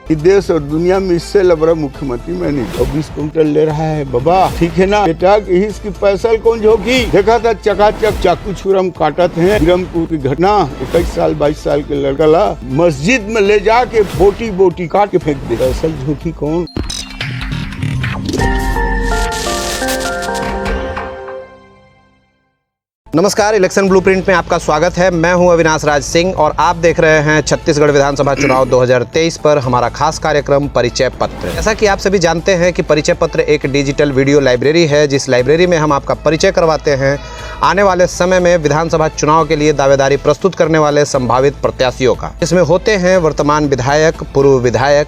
कि देश और दुनिया में इससे लबरा मुख्यमंत्री मैं नहीं। 24 क्विंटल ले रहा है बाबा, ठीक है ना बेटा। इसकी पैसल कौन झोंकी। देखा था चकाचक चाकू छुरम काटत है। बिरमपुर की घटना, 21 साल 22 साल के लड़का ला मस्जिद में ले जाके बोटी बोटी काट के फेंक दे। पैसल झोंकी कौन। नमस्कार, इलेक्शन ब्लूप्रिंट में आपका स्वागत है। मैं हूं अविनाश राज सिंह और आप देख रहे हैं छत्तीसगढ़ विधानसभा चुनाव 2023 पर हमारा खास कार्यक्रम परिचय पत्र। जैसा कि आप सभी जानते हैं कि परिचय पत्र एक डिजिटल वीडियो लाइब्रेरी है, जिस लाइब्रेरी में हम आपका परिचय करवाते हैं आने वाले समय में विधानसभा चुनाव के लिए दावेदारी प्रस्तुत करने वाले संभावित प्रत्याशियों का। इसमें होते हैं वर्तमान विधायक,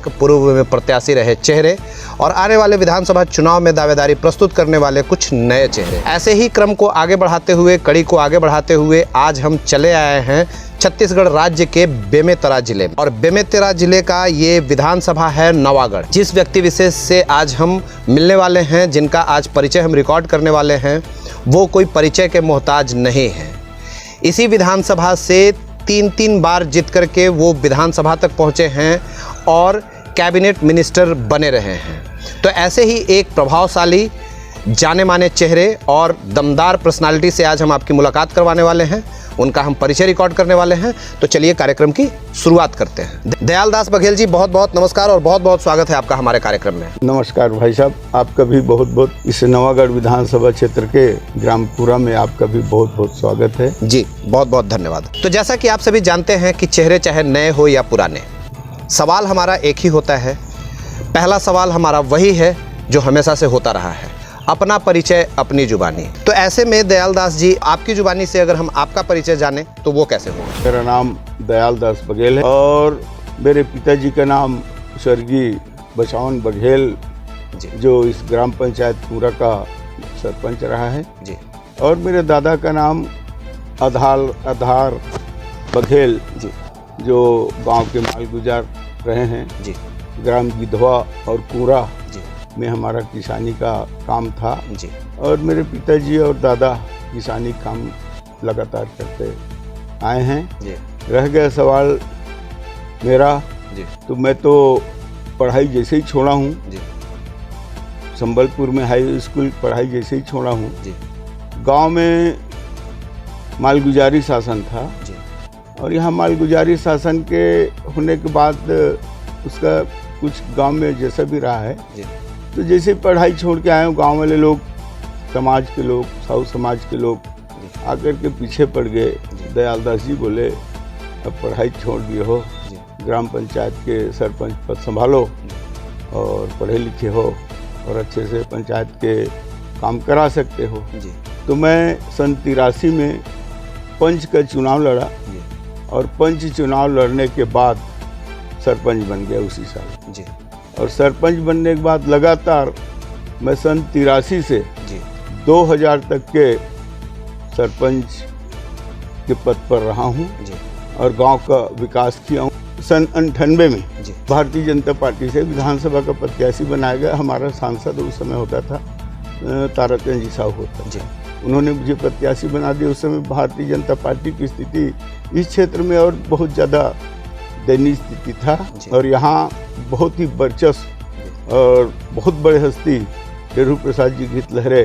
पूर्व में प्रत्याशी रहे चेहरे और आने वाले विधानसभा चुनाव में दावेदारी प्रस्तुत करने वाले कुछ नए चेहरे। ऐसे ही क्रम को आगे बढ़ाते हुए, कड़ी को आगे बढ़ाते हुए आज हम चले आए हैं छत्तीसगढ़ राज्य के बेमेतरा जिले में। और बेमेतरा जिले का ये विधानसभा है नवागढ़। जिस व्यक्ति विशेष से आज हम मिलने वाले हैं, जिनका आज परिचय हम रिकॉर्ड करने वाले हैं, वो कोई परिचय के मोहताज नहीं है। इसी विधानसभा से तीन बार जीत करके वो विधानसभा तक पहुंचे हैं और कैबिनेट मिनिस्टर बने रहे हैं। तो ऐसे ही एक प्रभावशाली, जाने माने चेहरे और दमदार पर्सनालिटी से आज हम आपकी मुलाकात करवाने वाले हैं, उनका हम परिचय रिकॉर्ड करने वाले हैं। तो चलिए कार्यक्रम की शुरुआत करते हैं। दयाल दास बघेल जी, बहुत बहुत नमस्कार और बहुत बहुत स्वागत है आपका हमारे कार्यक्रम में। नमस्कार भाई साहब, आपका भी बहुत बहुत इस नवागढ़ विधानसभा क्षेत्र के ग्रामपुरा में आपका भी बहुत बहुत स्वागत है जी। बहुत बहुत धन्यवाद। तो जैसा कि आप सभी जानते हैं कि चेहरे चाहे नए हो या पुराने, सवाल हमारा एक ही होता है। पहला सवाल हमारा वही है जो हमेशा से होता रहा है, अपना परिचय अपनी जुबानी। तो ऐसे में दयाल दास जी, आपकी जुबानी से अगर हम आपका परिचय जाने तो वो कैसे होगा। मेरा नाम दयाल दास बघेल है और मेरे पिताजी का नाम स्वर्गीय बचावन बघेल जी, जो इस ग्राम पंचायत पूरा का सरपंच रहा है जी। और मेरे दादा का नाम आधार बघेल जी, जो गांव के माल गुजार रहे हैं जी। ग्राम गिधवा और पूरा जी में हमारा किसानी का काम था जी। और मेरे पिताजी और दादा किसानी काम लगातार करते आए हैं जी। रह गया सवाल मेरा जी। तो मैं तो पढ़ाई जैसे ही छोड़ा हूँ जी। संबलपुर में हाई स्कूल पढ़ाई जैसे ही छोड़ा हूँ जी। गांव में मालगुजारी शासन था जी। और यहाँ मालगुजारी शासन के होने के बाद उसका कुछ गांव में जैसा भी रहा है जी। तो जैसे पढ़ाई छोड़ के आए हूँ, गांव वाले लोग, समाज के लोग, साहू समाज के लोग आकर के पीछे पड़ गए। दयाल दास जी बोले अब पढ़ाई छोड़ दिए हो, ग्राम पंचायत के सरपंच पद संभालो और पढ़े लिखे हो और अच्छे से पंचायत के काम करा सकते हो जी। तो मैं सन 83 में पंच का चुनाव लड़ा और पंच चुनाव लड़ने के बाद सरपंच बन गया उसी साल जी। और सरपंच बनने के बाद लगातार मैं सन 83 से जी 2000 तक के सरपंच के पद पर रहा हूँ जी। और गांव का विकास किया हूँ। सन 98 में जी। भारतीय जनता पार्टी से विधानसभा का प्रत्याशी बनाया गया। हमारा सांसद उस समय होता था ताराचंद जी साहू होता जी। उन्होंने मुझे प्रत्याशी बना दिया। उस समय भारतीय जनता पार्टी की स्थिति इस क्षेत्र में और बहुत ज़्यादा दयनीय स्थिति था और यहाँ बहुत ही वर्चस्व और बहुत बड़े हस्ती डेरू प्रसाद जी घित लहरे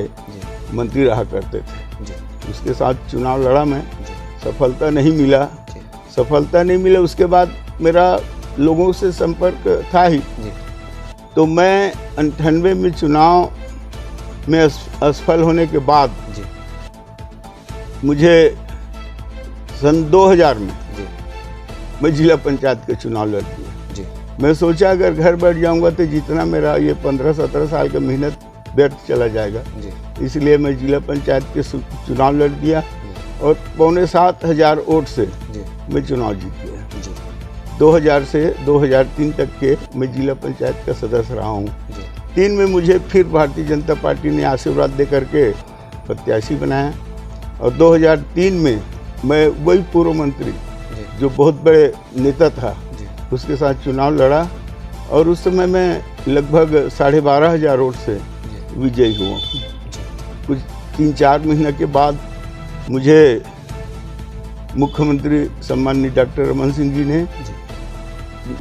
मंत्री रहा करते थे। उसके साथ चुनाव लड़ा मैं, सफलता नहीं मिला। उसके बाद मेरा लोगों से संपर्क था ही तो मैं 98 में चुनाव में असफल होने के बाद मुझे सन 2000 में मैं जिला पंचायत के चुनाव लड़ दिया। मैं सोचा अगर घर बैठ जाऊंगा तो जितना मेरा ये 15-17 साल का मेहनत व्यर्थ चला जाएगा, इसलिए मैं जिला पंचायत के चुनाव लड़ दिया और 6,500 वोट से मैं चुनाव जीत गया। 2000 से 2003 तक के मैं जिला पंचायत का सदस्य रहा हूँ। 3 में मुझे फिर भारतीय जनता पार्टी ने आशीर्वाद दे करके प्रत्याशी बनाया और 2003 में मैं वही पूर्व मंत्री जो बहुत बड़े नेता था उसके साथ चुनाव लड़ा और उस समय मैं लगभग 12,500 वोट से विजयी हुआ। कुछ 3-4 महीने के बाद मुझे मुख्यमंत्री सम्माननीय डॉक्टर रमन सिंह जी ने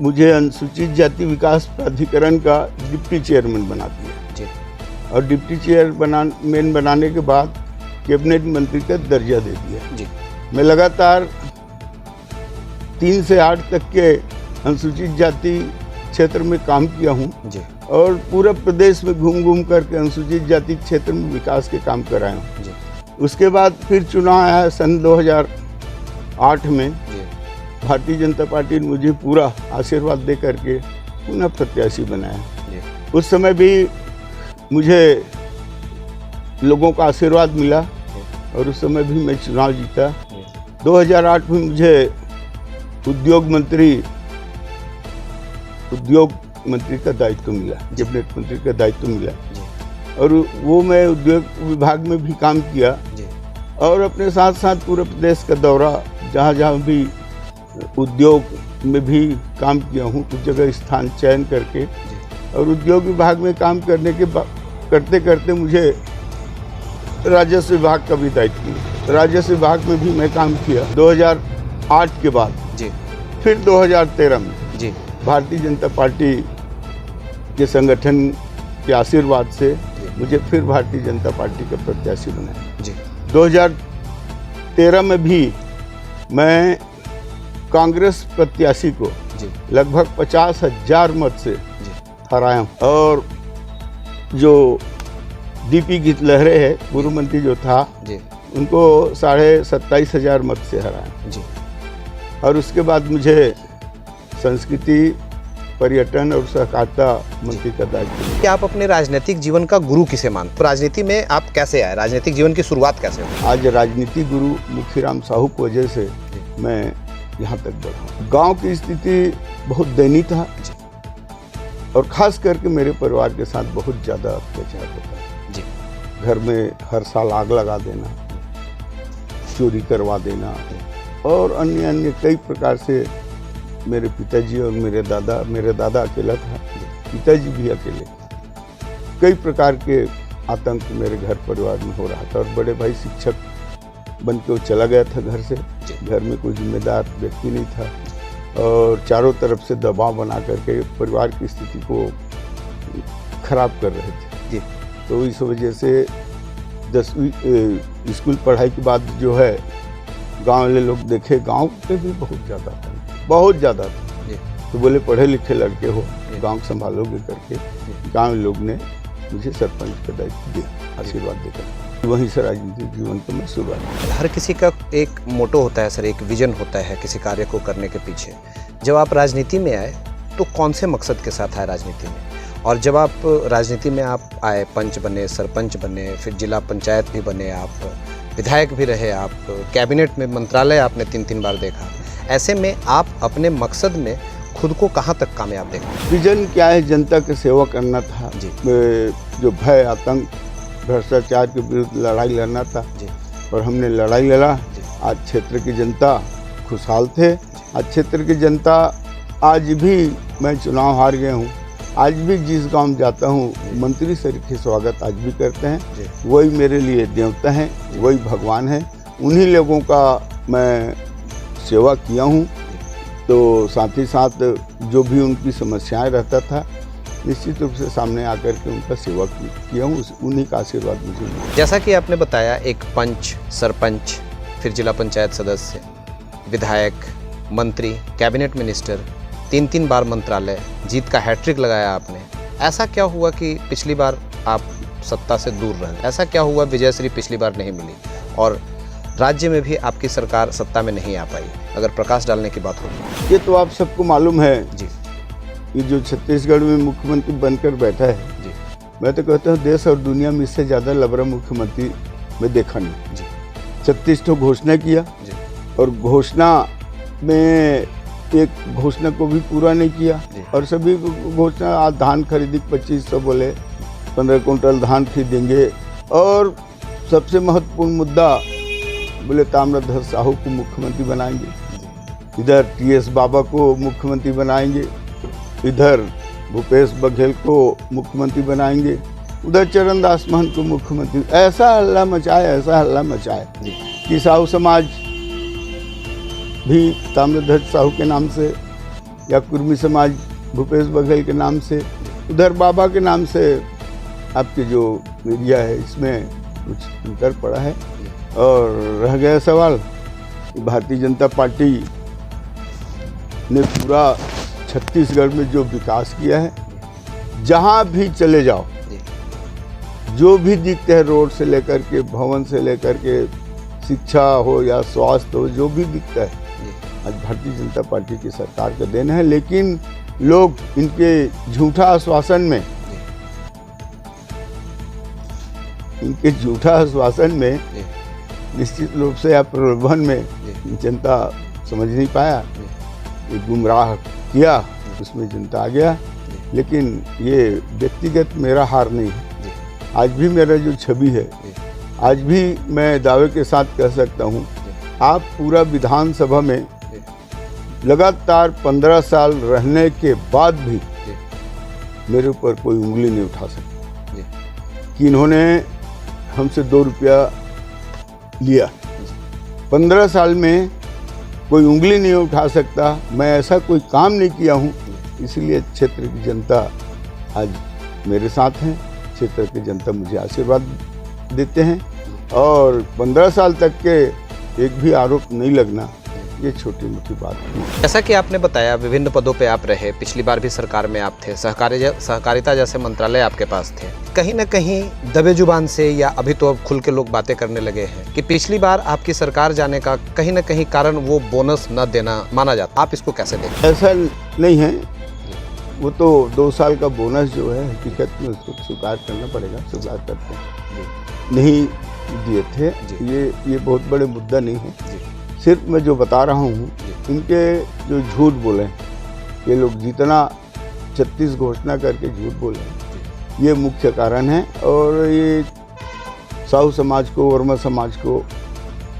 मुझे अनुसूचित जाति विकास प्राधिकरण का डिप्टी चेयरमैन बना दिया जी और डिप्टी चेयरमैन बनाने के बाद कैबिनेट मंत्री का दर्जा दे दिया। जी मैं लगातार 3 से 8 तक के अनुसूचित जाति क्षेत्र में काम किया हूँ जी और पूरा प्रदेश में घूम घूम करके अनुसूचित जाति क्षेत्र में विकास के काम कराए हूँ। जी उसके बाद फिर चुनाव आया सन 2008 में। जी भारतीय जनता पार्टी ने मुझे पूरा आशीर्वाद दे करके पुनः प्रत्याशी बनाया। जी उस समय भी मुझे लोगों का आशीर्वाद मिला और उस समय भी मैं चुनाव जीता। 2008 में मुझे उद्योग मंत्री का दायित्व मिला, कैबिनेट मंत्री का दायित्व मिला और वो मैं उद्योग विभाग में भी काम किया जी और अपने साथ साथ पूरे प्रदेश का दौरा जहाँ जहाँ भी उद्योग में भी काम किया हूँ कुछ जगह स्थान चयन करके और उद्योग विभाग में काम करते करते मुझे राजस्व विभाग का भी दायित्व मिला। राजस्व विभाग में भी मैं काम किया 2008 के बाद। जी फिर 2013 में जी भारतीय जनता पार्टी के संगठन के आशीर्वाद से मुझे फिर भारतीय जनता पार्टी का प्रत्याशी बनाया। जी 2013 में भी मैं कांग्रेस प्रत्याशी को जी लगभग 50,000 मत से जी हराया हूं और जो डीपी गितलहरे है पूर्व मंत्री जो था जी उनको 27,500 मत से हराया जी और उसके बाद मुझे संस्कृति पर्यटन और सहकारिता मंत्री का दायित्व मिला। कि आप अपने राजनीतिक जीवन का गुरु किसे मानते? तो राजनीति में आप कैसे आए? राजनीतिक जीवन की शुरुआत कैसे हुई? आज राजनीतिक गुरु मुखीराम साहू की वजह से मैं यहाँ तक बढ़ा। गांव की स्थिति बहुत दयनीय था और खास करके मेरे परिवार के साथ बहुत ज़्यादा अत्याचार होता है। जी घर में हर साल आग लगा देना, चोरी करवा देना और अन्य कई प्रकार से मेरे पिताजी और मेरे दादा अकेला था, पिताजी भी अकेले थे। कई प्रकार के आतंक मेरे घर परिवार में हो रहा था और बड़े भाई शिक्षक बन के वो चला गया था घर से। घर में कोई जिम्मेदार व्यक्ति नहीं था और चारों तरफ से दबाव बना करके परिवार की स्थिति को खराब कर रहे थे। जी तो इस वजह से 10वीं स्कूल पढ़ाई के बाद जो है गांव वाले लोग देखे, गांव पे भी बहुत ज़्यादा था। जी तो बोले पढ़े लिखे लड़के हो, गांव संभालोगे करके गांव लोग ने मुझे सरपंच का दायित्व दिया आशीर्वाद देकर। वहीं से राजनीतिक जीवन को मैं शुरुआत की। हर किसी का एक मोटो होता है सर, एक विजन होता है किसी कार्य को करने के पीछे। जब आप राजनीति में आए तो कौन से मकसद के साथ आए राजनीति में? और जब आप राजनीति में आप आए, पंच बने, सरपंच बने, फिर जिला पंचायत भी बने, आप विधायक भी रहे, आप कैबिनेट में मंत्रालय आपने 3 बार देखा, ऐसे में आप अपने मकसद में खुद को कहाँ तक कामयाब देखते? विजन क्या है? जनता की सेवा करना था। जी जो भय, आतंक, भ्रष्टाचार के विरुद्ध लड़ाई लड़ना था जी और हमने लड़ाई लड़ा। आज क्षेत्र की जनता खुशहाल थे। आज क्षेत्र की जनता, आज भी मैं चुनाव हार गया हूँ, आज भी जिस गांव में जाता हूँ मंत्री सर के स्वागत आज भी करते हैं। वही मेरे लिए देवता हैं, वही भगवान हैं। उन्हीं लोगों का मैं सेवा किया हूँ। तो साथ ही साथ जो भी उनकी समस्याएं रहता था निश्चित रूप से सामने आकर के उनका सेवा किया हूँ। उन्हीं का आशीर्वाद मुझे मिला। जैसा कि आपने बताया, एक पंच, सरपंच, फिर जिला पंचायत सदस्य, विधायक, मंत्री, कैबिनेट मिनिस्टर, 3 बार मंत्रालय, जीत का हैट्रिक लगाया आपने। ऐसा क्या हुआ कि पिछली बार आप सत्ता से दूर रहे? ऐसा क्या हुआ विजयश्री पिछली बार नहीं मिली और राज्य में भी आपकी सरकार सत्ता में नहीं आ पाई? अगर प्रकाश डालने की बात हो। ये तो आप सबको मालूम है जी, ये जो छत्तीसगढ़ में मुख्यमंत्री बनकर बैठा है जी, मैं तो कहता हूँ देश और दुनिया में इससे ज़्यादा लबरा मुख्यमंत्री मैं देखा नहीं। जी 36 तो घोषणा किया जी और घोषणा में एक घोषणा को भी पूरा नहीं किया और सभी घोषणा। आज धान खरीदी 2500 बोले, 15 कुंटल धान खरीदेंगे और सबसे महत्वपूर्ण मुद्दा बोले ताम्रध्वज साहू को मुख्यमंत्री बनाएंगे, इधर टीएस बाबा को मुख्यमंत्री बनाएंगे, इधर भूपेश बघेल को मुख्यमंत्री बनाएंगे, उधर चरणदास महंत को मुख्यमंत्री। ऐसा हल्ला मचाए कि साहू समाज भी ताम्रध्वज साहू के नाम से या कुर्मी समाज भूपेश बघेल के नाम से, उधर बाबा के नाम से आपके जो मीडिया है इसमें कुछ अंतर पड़ा है। और रह गया सवाल, भारतीय जनता पार्टी ने पूरा छत्तीसगढ़ में जो विकास किया है, जहाँ भी चले जाओ, जो भी दिखते हैं, रोड से लेकर के, भवन से लेकर के, शिक्षा हो या स्वास्थ्य हो, जो भी दिखता है आज भारतीय जनता पार्टी की सरकार का देन है। लेकिन लोग इनके झूठा आश्वासन में निश्चित रूप से या प्रलोभन में जनता समझ नहीं पाया, ये गुमराह किया, उसमें जनता आ गया। लेकिन ये व्यक्तिगत मेरा हार नहीं है। आज भी मेरा जो छवि है, आज भी मैं दावे के साथ कह सकता हूँ, आप पूरा विधानसभा में लगातार 15 साल रहने के बाद भी मेरे ऊपर कोई उंगली नहीं उठा सकता कि इन्होंने हमसे 2 रुपया लिया। 15 साल में कोई उंगली नहीं उठा सकता। मैं ऐसा कोई काम नहीं किया हूँ, इसलिए क्षेत्र की जनता आज मेरे साथ है। क्षेत्र की जनता मुझे आशीर्वाद देते हैं और 15 साल तक के एक भी आरोप नहीं लगना, ये छोटी मोटी बात नहीं। जैसा कि आपने बताया, विभिन्न पदों पे आप रहे, पिछली बार भी सरकार में आप थे, सहकारिता जैसे मंत्रालय आपके पास थे। कहीं ना कहीं दबे जुबान से, या अभी तो अब खुल के लोग बातें करने लगे हैं कि पिछली बार आपकी सरकार जाने का कहीं ना कहीं कारण वो बोनस न देना माना जाता, आप इसको कैसे देखते? ऐसा नहीं है, वो तो 2 साल का बोनस जो है हकीकत में उसको स्वीकार करना पड़ेगा, स्वीकार करते हैं, नहीं दिए थे। ये बहुत बड़े मुद्दा नहीं है। सिर्फ मैं जो बता रहा हूँ, इनके जो झूठ बोले ये लोग, जितना 36 घोषणा करके झूठ बोले, ये मुख्य कारण है। और ये साहू समाज को, वर्मा समाज को,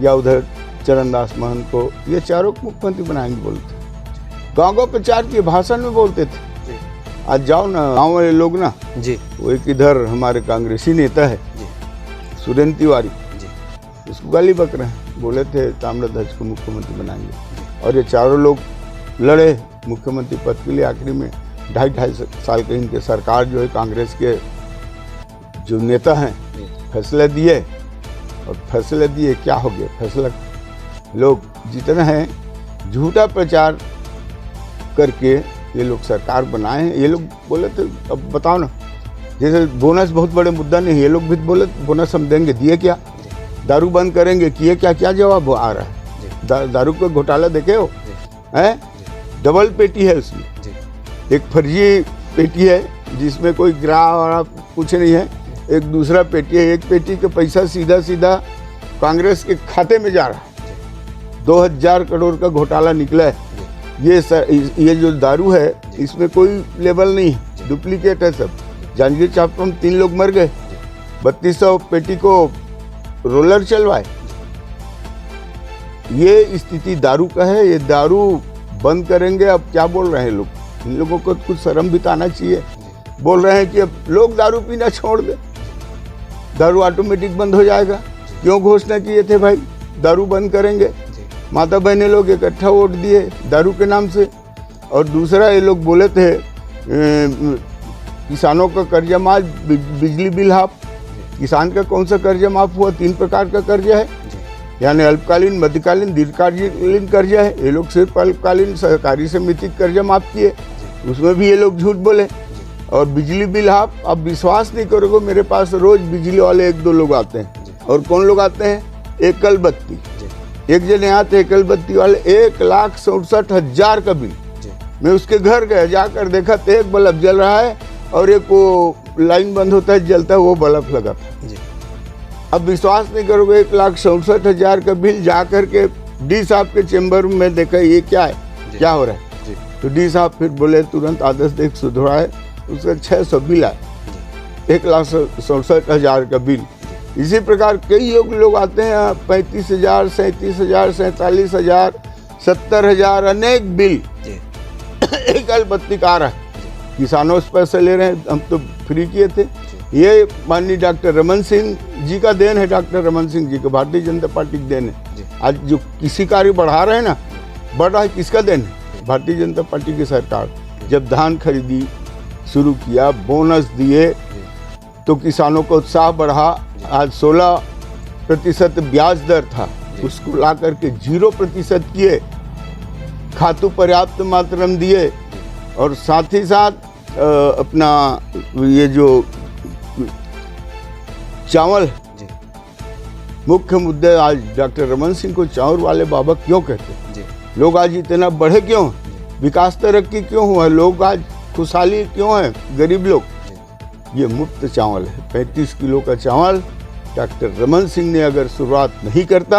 या उधर चरणदास महंत को, ये चारों को मुख्यमंत्री बनाएंगे बोलते थे। गाँव प्रचार के भाषण में बोलते थे। आज जाओ ना, गाँव वाले लोग ना जी, वो एक इधर हमारे कांग्रेसी नेता है सुरेंद्र तिवारी, उसको गाली बक रहे हैं, बोले थे ताम्रध्वज को मुख्यमंत्री बनाएंगे। और ये चारों लोग लड़े मुख्यमंत्री पद के लिए। आखिरी में 2.5 साल के इनके सरकार जो है, कांग्रेस के जो नेता हैं, फैसले दिए, और फैसले दिए क्या हो गया फैसला, लोग जितने हैं झूठा प्रचार करके ये लोग सरकार बनाए हैं। ये लोग बोले थे, अब बताओ ना, जैसे बोनस बहुत बड़े मुद्दा नहीं, ये लोग भी बोले बोनस हम देंगे, दिए क्या? दारू बंद करेंगे, किए क्या? क्या जवाब आ रहा है? दारू का घोटाला देखे हो, है? डबल पेटी है उसमें, एक फर्जी पेटी है जिसमें कोई ग्राहक कुछ नहीं है, एक दूसरा पेटी है। एक पेटी का पैसा सीधा सीधा कांग्रेस के खाते में जा रहा है। 2000 करोड़ का घोटाला निकला है। ये जो दारू है, इसमें कोई लेबल नहीं है, डुप्लीकेट है सब। जांजगीर चांपा में 3 लोग मर गए, 3200 पेटी को रोलर चलवाए। ये स्थिति दारू का है। ये दारू बंद करेंगे, अब क्या बोल रहे हैं लोग, इन लोगों को कुछ शर्म भी तो आना चाहिए। बोल रहे हैं कि अब लोग दारू पीना छोड़ दे, दारू ऑटोमेटिक बंद हो जाएगा। क्यों घोषणा किए थे भाई, दारू बंद करेंगे? माता बहनें लोग इकट्ठा वोट दिए दारू के नाम से। और दूसरा, ये लोग बोले थे किसानों का कर्जा माफ, बिजली बिल हाफ। किसान का कौन सा कर्जा माफ हुआ? 3 प्रकार का कर्जा है, यानी अल्पकालीन, मध्यकालीन, दीर्घकालीन कर्जा है। ये लोग सिर्फ अल्पकालीन सहकारी समिति कर्जा माफ किए, उसमें भी ये लोग झूठ बोले। और बिजली बिल हाफ, अब विश्वास नहीं करोगे, मेरे पास रोज बिजली वाले 1-2 लोग आते हैं। और कौन लोग आते हैं? एकल बत्ती, एक जने आते एकल बत्ती वाले, 1,67,000 का बिल। मैं उसके घर गया, जाकर देखा तो एक बल्ब जल रहा है और एक वो लाइन बंद होता है जलता है, वो बल्ब लगा था। अब विश्वास नहीं करोगे, 1,67,000 का बिल। जा करके डी साहब के चेम्बर में देखा, ये क्या है, क्या हो रहा है? तो डी साहब फिर बोले तुरंत आदेश देख सुधराए, उसका 600 बिल आए, 1,67,000 का बिल। इसी प्रकार कई लोग आते हैं, 35,000, 37,000, 47,000, 70,000, अनेक बिल एक अल्पत्ति का आ रहा है। किसानों से पैसे ले रहे हैं, हम तो फ्री किए थे। ये माननीय डॉक्टर रमन सिंह जी का देन है, डॉक्टर रमन सिंह जी का, भारतीय जनता पार्टी का देन है। आज जो किसी कार्य बढ़ा रहे हैं ना, बढ़ रहा है, किसका देन है? भारतीय जनता पार्टी की सरकार जब धान खरीदी शुरू किया, बोनस दिए, तो किसानों का उत्साह बढ़ा। आज 16% ब्याज दर था, उसको ला करके 0% किए, खातू पर्याप्त मात्रा में दिए, और साथ ही साथ अपना ये जो चावल, मुख्य मुद्दे आज डॉक्टर रमन सिंह को चावल वाले बाबा क्यों कहते हैं? लोग आज इतना बढ़े क्यों? विकास तरक्की क्यों हुआ? लोग आज खुशहाली क्यों है? गरीब लोग। ये मुफ्त चावल है, 35 किलो का चावल। डॉक्टर रमन सिंह ने अगर शुरुआत नहीं करता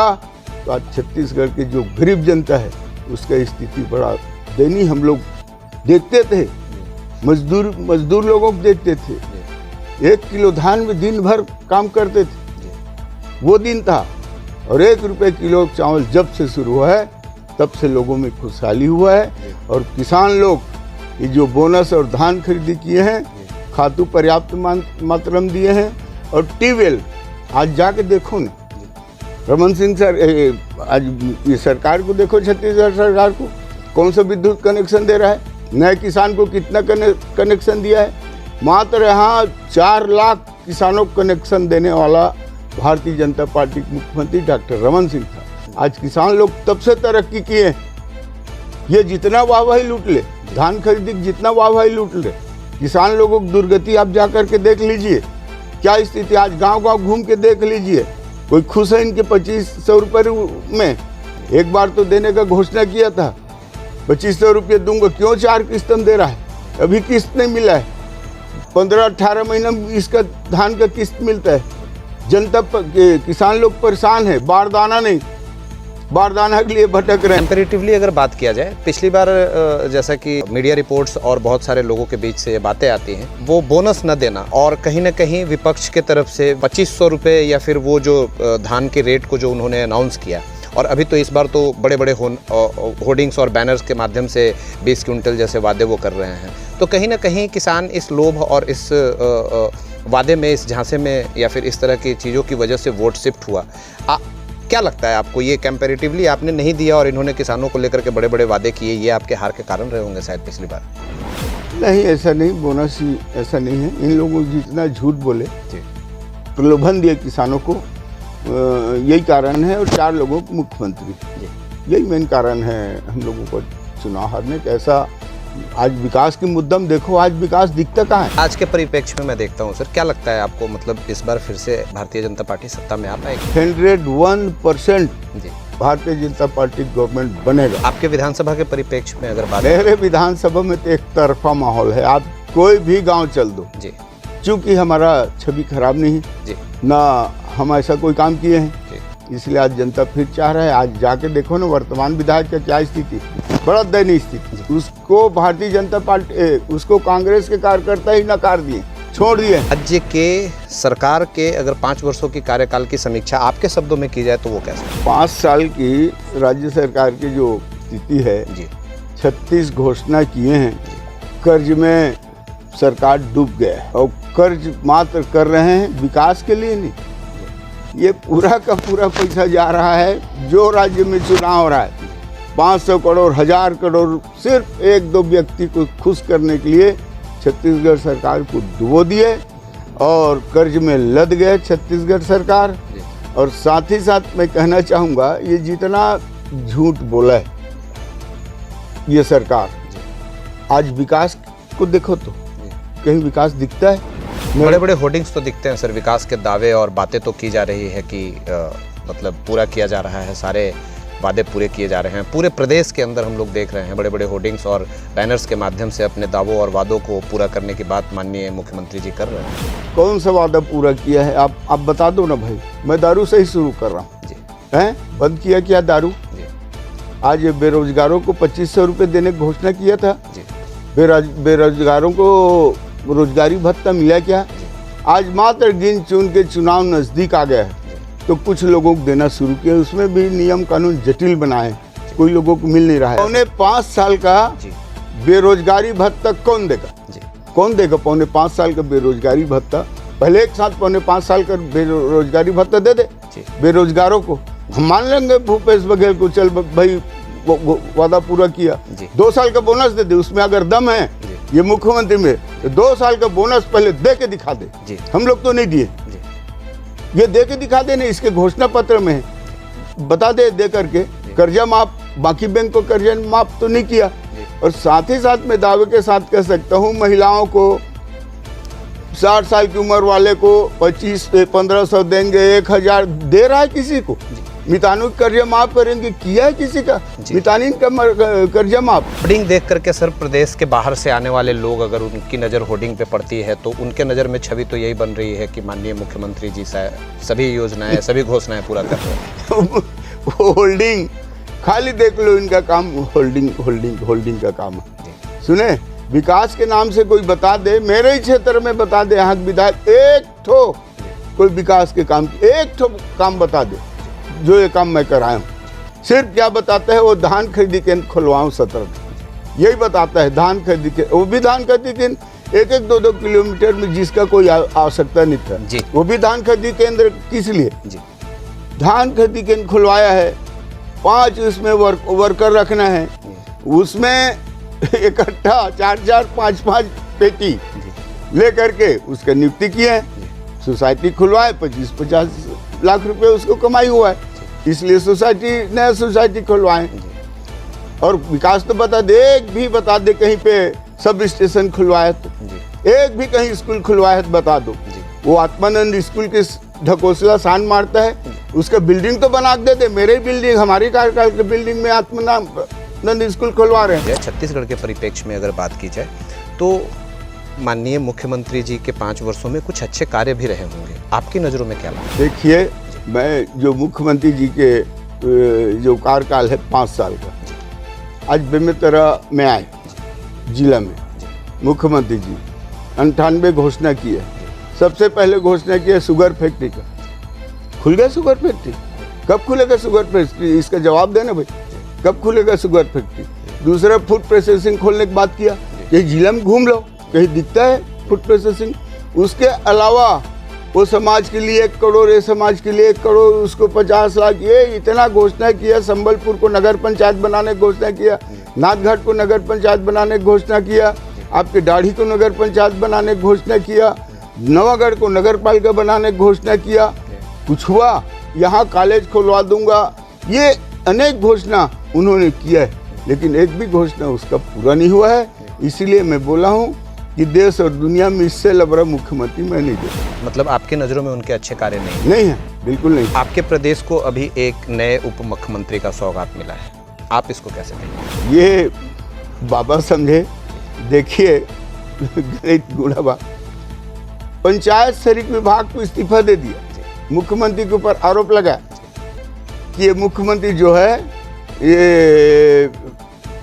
तो आज छत्तीसगढ़ की जो गरीब जनता है उसका स्थिति बड़ा दयनीय हम लोग देखते थे। मजदूर लोगों को देखते थे, 1 किलो धान में दिन भर काम करते थे, वो दिन था। और 1 रुपये किलो चावल जब से शुरू हुआ है तब से लोगों में खुशहाली हुआ है। और किसान लोग ये जो बोनस और धान खरीदी किए हैं, खातू पर्याप्त मात्रा में दिए हैं, और ट्यूबवेल आज जाके देखो ना, रमन सिंह सर आज ये सरकार को देखो, छत्तीसगढ़ सरकार को कौन सा विद्युत कनेक्शन दे रहा है, नए किसान को कितना कनेक्शन दिया है। मात्र यहाँ 4 लाख किसानों को कनेक्शन देने वाला भारतीय जनता पार्टी के मुख्यमंत्री डॉक्टर रमन सिंह था। आज किसान लोग तब से तरक्की किए। ये जितना वाहवाही लूट ले, धान खरीदी जितना वाहवाही लूट ले, किसान लोगों की दुर्गति आप जा करके देख लीजिए क्या स्थिति। आज गांव-गांव घूम के देख लीजिए, कोई खुश है इनके 2500 रुपये में? एक बार तो देने का घोषणा किया था, 2500 रुपये दूंगा, क्यों 4 किस्त में दे रहा है? अभी किस्त नहीं मिला है, 15-18 महीना में इसका धान का किस्त मिलता है। जनता किसान लोग परेशान है, बारदाना नहीं, बारदाना के लिए भटक रहे हैं। कंपैरेटिवली अगर बात किया जाए, पिछली बार जैसा कि मीडिया रिपोर्ट्स और बहुत सारे लोगों के बीच से ये बातें आती हैं, वो बोनस न देना और कहीं ना कहीं विपक्ष के तरफ से 2500 रुपये या फिर वो जो धान के रेट को जो उन्होंने अनाउंस किया, और अभी तो इस बार तो बड़े बड़े होर्डिंग्स और बैनर्स के माध्यम से 20 क्विंटल जैसे वादे वो कर रहे हैं, तो कहीं ना कहीं किसान इस लोभ और इस वादे में, इस झांसे में या फिर इस तरह की चीज़ों की वजह से वोट शिफ्ट हुआ। क्या लगता है आपको, ये कंपैरेटिवली आपने नहीं दिया और इन्होंने किसानों को लेकर के बड़े बड़े वादे किए, ये आपके हार के कारण रहे होंगे शायद पिछली बार? नहीं, ऐसा नहीं, बोनस ही ऐसा नहीं है। इन लोगों जितना झूठ बोले, प्रलोभन दिए किसानों को, यही कारण है। और 4 लोगों को मुख्यमंत्री, यही मेन कारण है हम लोगों को चुनाव हारने का। ऐसा आज विकास के मुद्दा में देखो, आज विकास दिखता कहाँ है? आज के परिप्रेक्ष्य में मैं देखता हूँ सर, क्या लगता है आपको, मतलब इस बार फिर से भारतीय जनता पार्टी सत्ता में आ पाएगी? 101% भारतीय जनता पार्टी गवर्नमेंट बनेगा। आपके विधानसभा के परिप्रेक्ष्य में अगर बात, मेरे विधानसभा में तो एक तरफा माहौल है। आप कोई भी गाँव चल दो जी, चूँकि हमारा छवि खराब नहीं जी, ना हम ऐसा कोई काम किए हैं, इसलिए आज जनता फिर चाह रहा है। आज जाके देखो ना वर्तमान विधायक का क्या स्थिति, बड़ा दयनीय स्थिति। उसको भारतीय जनता पार्टी, उसको कांग्रेस के कार्यकर्ता ही नकार दिए, छोड़ दिए। राज्य के सरकार के अगर 5 वर्षों की कार्यकाल की समीक्षा आपके शब्दों में की जाए तो वो कैसे? 5 साल की राज्य सरकार की जो स्थिति है जी, 36 घोषणा किए हैं, कर्ज में सरकार डूब गया है और कर्ज मात्र कर रहे हैं, विकास के लिए नहीं। ये पूरा का पूरा पैसा जा रहा है जो राज्य में चुनाव हो रहा है, 500 करोड़ 1000 करोड़ सिर्फ 1-2 व्यक्ति को खुश करने के लिए छत्तीसगढ़ सरकार को डुबो दिए और कर्ज में लद गए छत्तीसगढ़ सरकार। और साथ ही साथ मैं कहना चाहूँगा, ये जितना झूठ बोला है ये सरकार, आज विकास को देखो तो कहीं विकास दिखता है? बड़े बड़े होर्डिंग्स तो दिखते हैं सर, विकास के दावे और बातें तो की जा रही है कि मतलब पूरा किया जा रहा है, सारे वादे पूरे किए जा रहे हैं। पूरे प्रदेश के अंदर हम लोग देख रहे हैं बड़े बड़े होर्डिंग्स और बैनर्स के माध्यम से अपने दावों और वादों को पूरा करने की बात माननीय मुख्यमंत्री जी कर रहे हैं। कौन सा वादा पूरा किया है आप बता दो ना भाई। मैं दारू से ही शुरू कर रहा हूँ जी, हैं बंद किया क्या दारू जी। आज बेरोजगारों को 2500 रुपये देने की घोषणा किया था जी, बेरोजगारों को रोजगारी भत्ता मिला क्या? आज मात्र गिन चुन के चुनाव नज़दीक आ गया है तो कुछ लोगों को देना शुरू किया, उसमें भी नियम कानून जटिल बनाए, कोई लोगों को मिल नहीं रहा है। 5.25 साल का बेरोजगारी भत्ता कौन देगा? कौन देगा 5.25 साल का बेरोजगारी भत्ता? पहले एक साथ 5.25 साल का बेरोजगारी भत्ता दे दे बेरोजगारों को। हम मान लेंगे भूपेश बघेल को, चल भाई वादा पूरा किया। जी। 2 साल का बोनस दे दे, उसमें अगर दम है ये मुख्यमंत्री में तो 2 साल का बोनस पहले दे के दिखा दे। जी। हम लोग तो नहीं दिए, ये दे के दिखा दे, नहीं इसके घोषणा पत्र में है, बता दे करके कर्जा माफ, बाकी बैंक को कर्जा माफ तो नहीं किया। और साथ ही साथ मैं दावे के साथ कह सकता हूँ महिलाओं को 60 साल की उम्र वाले को 1500 देंगे, 1000 दे रहा है किसी को। मितानी का कर्जा माफ करेंगे, किया है किसी का मितानी का कर्जा माफ। होर्डिंग देख करके सर प्रदेश के बाहर से आने वाले लोग अगर उनकी नज़र होर्डिंग पे पड़ती है तो उनके नज़र में छवि तो यही बन रही है कि माननीय मुख्यमंत्री जी सभी योजनाएं सभी घोषणाएं पूरा कर रहे हैं। होल्डिंग खाली देख लो, इनका काम होल्डिंग का काम है। सुने, विकास के नाम से कोई बता दे, मेरे ही क्षेत्र में बता दे, यहाँ विधायक एक ठो कोई विकास के काम, एक ठो काम बता दे जो ये काम मैं कराया हूँ। सिर्फ क्या बताता है, वो धान खरीदी केंद्र खुलवाऊँ 17, यही बताता है। धान खरीदी के, वो भी धान खरीदी केंद्र 1-2 किलोमीटर में जिसका कोई आवश्यकता नहीं था जी। वो भी धान खरीदी केंद्र किस लिए जी। धान खरीदी केंद्र खुलवाया है। 5 उसमें वर्कर रखना है, उसमें इकट्ठा 4-4, 5-5 पेटी ले करके उसका नियुक्ति किया है। सोसाइटी खुलवाए, 25-50 लाख रुपए उसको कमाई हुआ है, इसलिए नया सोसाइटी खुलवाए। और विकास तो बता दे, एक भी बता दे कहीं पे सब स्टेशन खुलवाया तो, एक भी कहीं स्कूल खुलवाया तो बता दो। वो आत्मानंद स्कूल के ढकोसला सान मारता है, उसका बिल्डिंग तो बना दे दे। मेरे बिल्डिंग, हमारी कार्यकाल के बिल्डिंग में आत्मानंद स्कूल खुलवा रहे हैं। छत्तीसगढ़ के परिप्रेक्ष्य में अगर बात की जाए तो माननीय मुख्यमंत्री जी के 5 वर्षों में कुछ अच्छे कार्य भी रहे होंगे, आपकी नज़रों में क्या लगा? देखिए, मैं जो मुख्यमंत्री जी के जो कार्यकाल है 5 साल का, आज बेमेतरा में आए जिला में मुख्यमंत्री जी 98 घोषणा की है। सबसे पहले घोषणा की है शुगर फैक्ट्री का। खुल गया शुगर फैक्ट्री? कब खुलेगा शुगर फैक्ट्री, इसका जवाब देना भाई, कब खुलेगा शुगर फैक्ट्री? दूसरा, फूड प्रोसेसिंग खोलने की बात किया, कहीं जिला में घूम लो, कहीं दिखता है फूड प्रोसेसिंग। उसके अलावा वो समाज के लिए 1 करोड़, ये समाज के लिए 1 करोड़, उसको 50 लाख, ये इतना घोषणा किया। संबलपुर को नगर पंचायत बनाने की घोषणा किया, नाथघाट को नगर पंचायत बनाने की घोषणा किया, आपके दाढ़ी को नगर पंचायत बनाने की घोषणा किया, नवागढ़ को नगर पालिका बनाने की घोषणा किया। कुछ हुआ? यहाँ कॉलेज खुलवा दूंगा, ये अनेक घोषणा उन्होंने किया है, लेकिन एक भी घोषणा उसका पूरा नहीं हुआ है। इसीलिए मैं बोला हूँ कि देश और दुनिया में इससे लबरा मुख्यमंत्री मैं नहीं देखता। मतलब आपके नज़रों में उनके अच्छे कार्य नहीं है, बिल्कुल नहीं। आपके प्रदेश को अभी एक नए उप मुख्यमंत्री का सौगात मिला है, आप इसको कैसे देखेंगे? ये बाबा समझे, देखिए गणित गुणाबा, पंचायत शरीक विभाग को इस्तीफा दे दिया, मुख्यमंत्री के ऊपर आरोप लगा कि ये मुख्यमंत्री जो है ये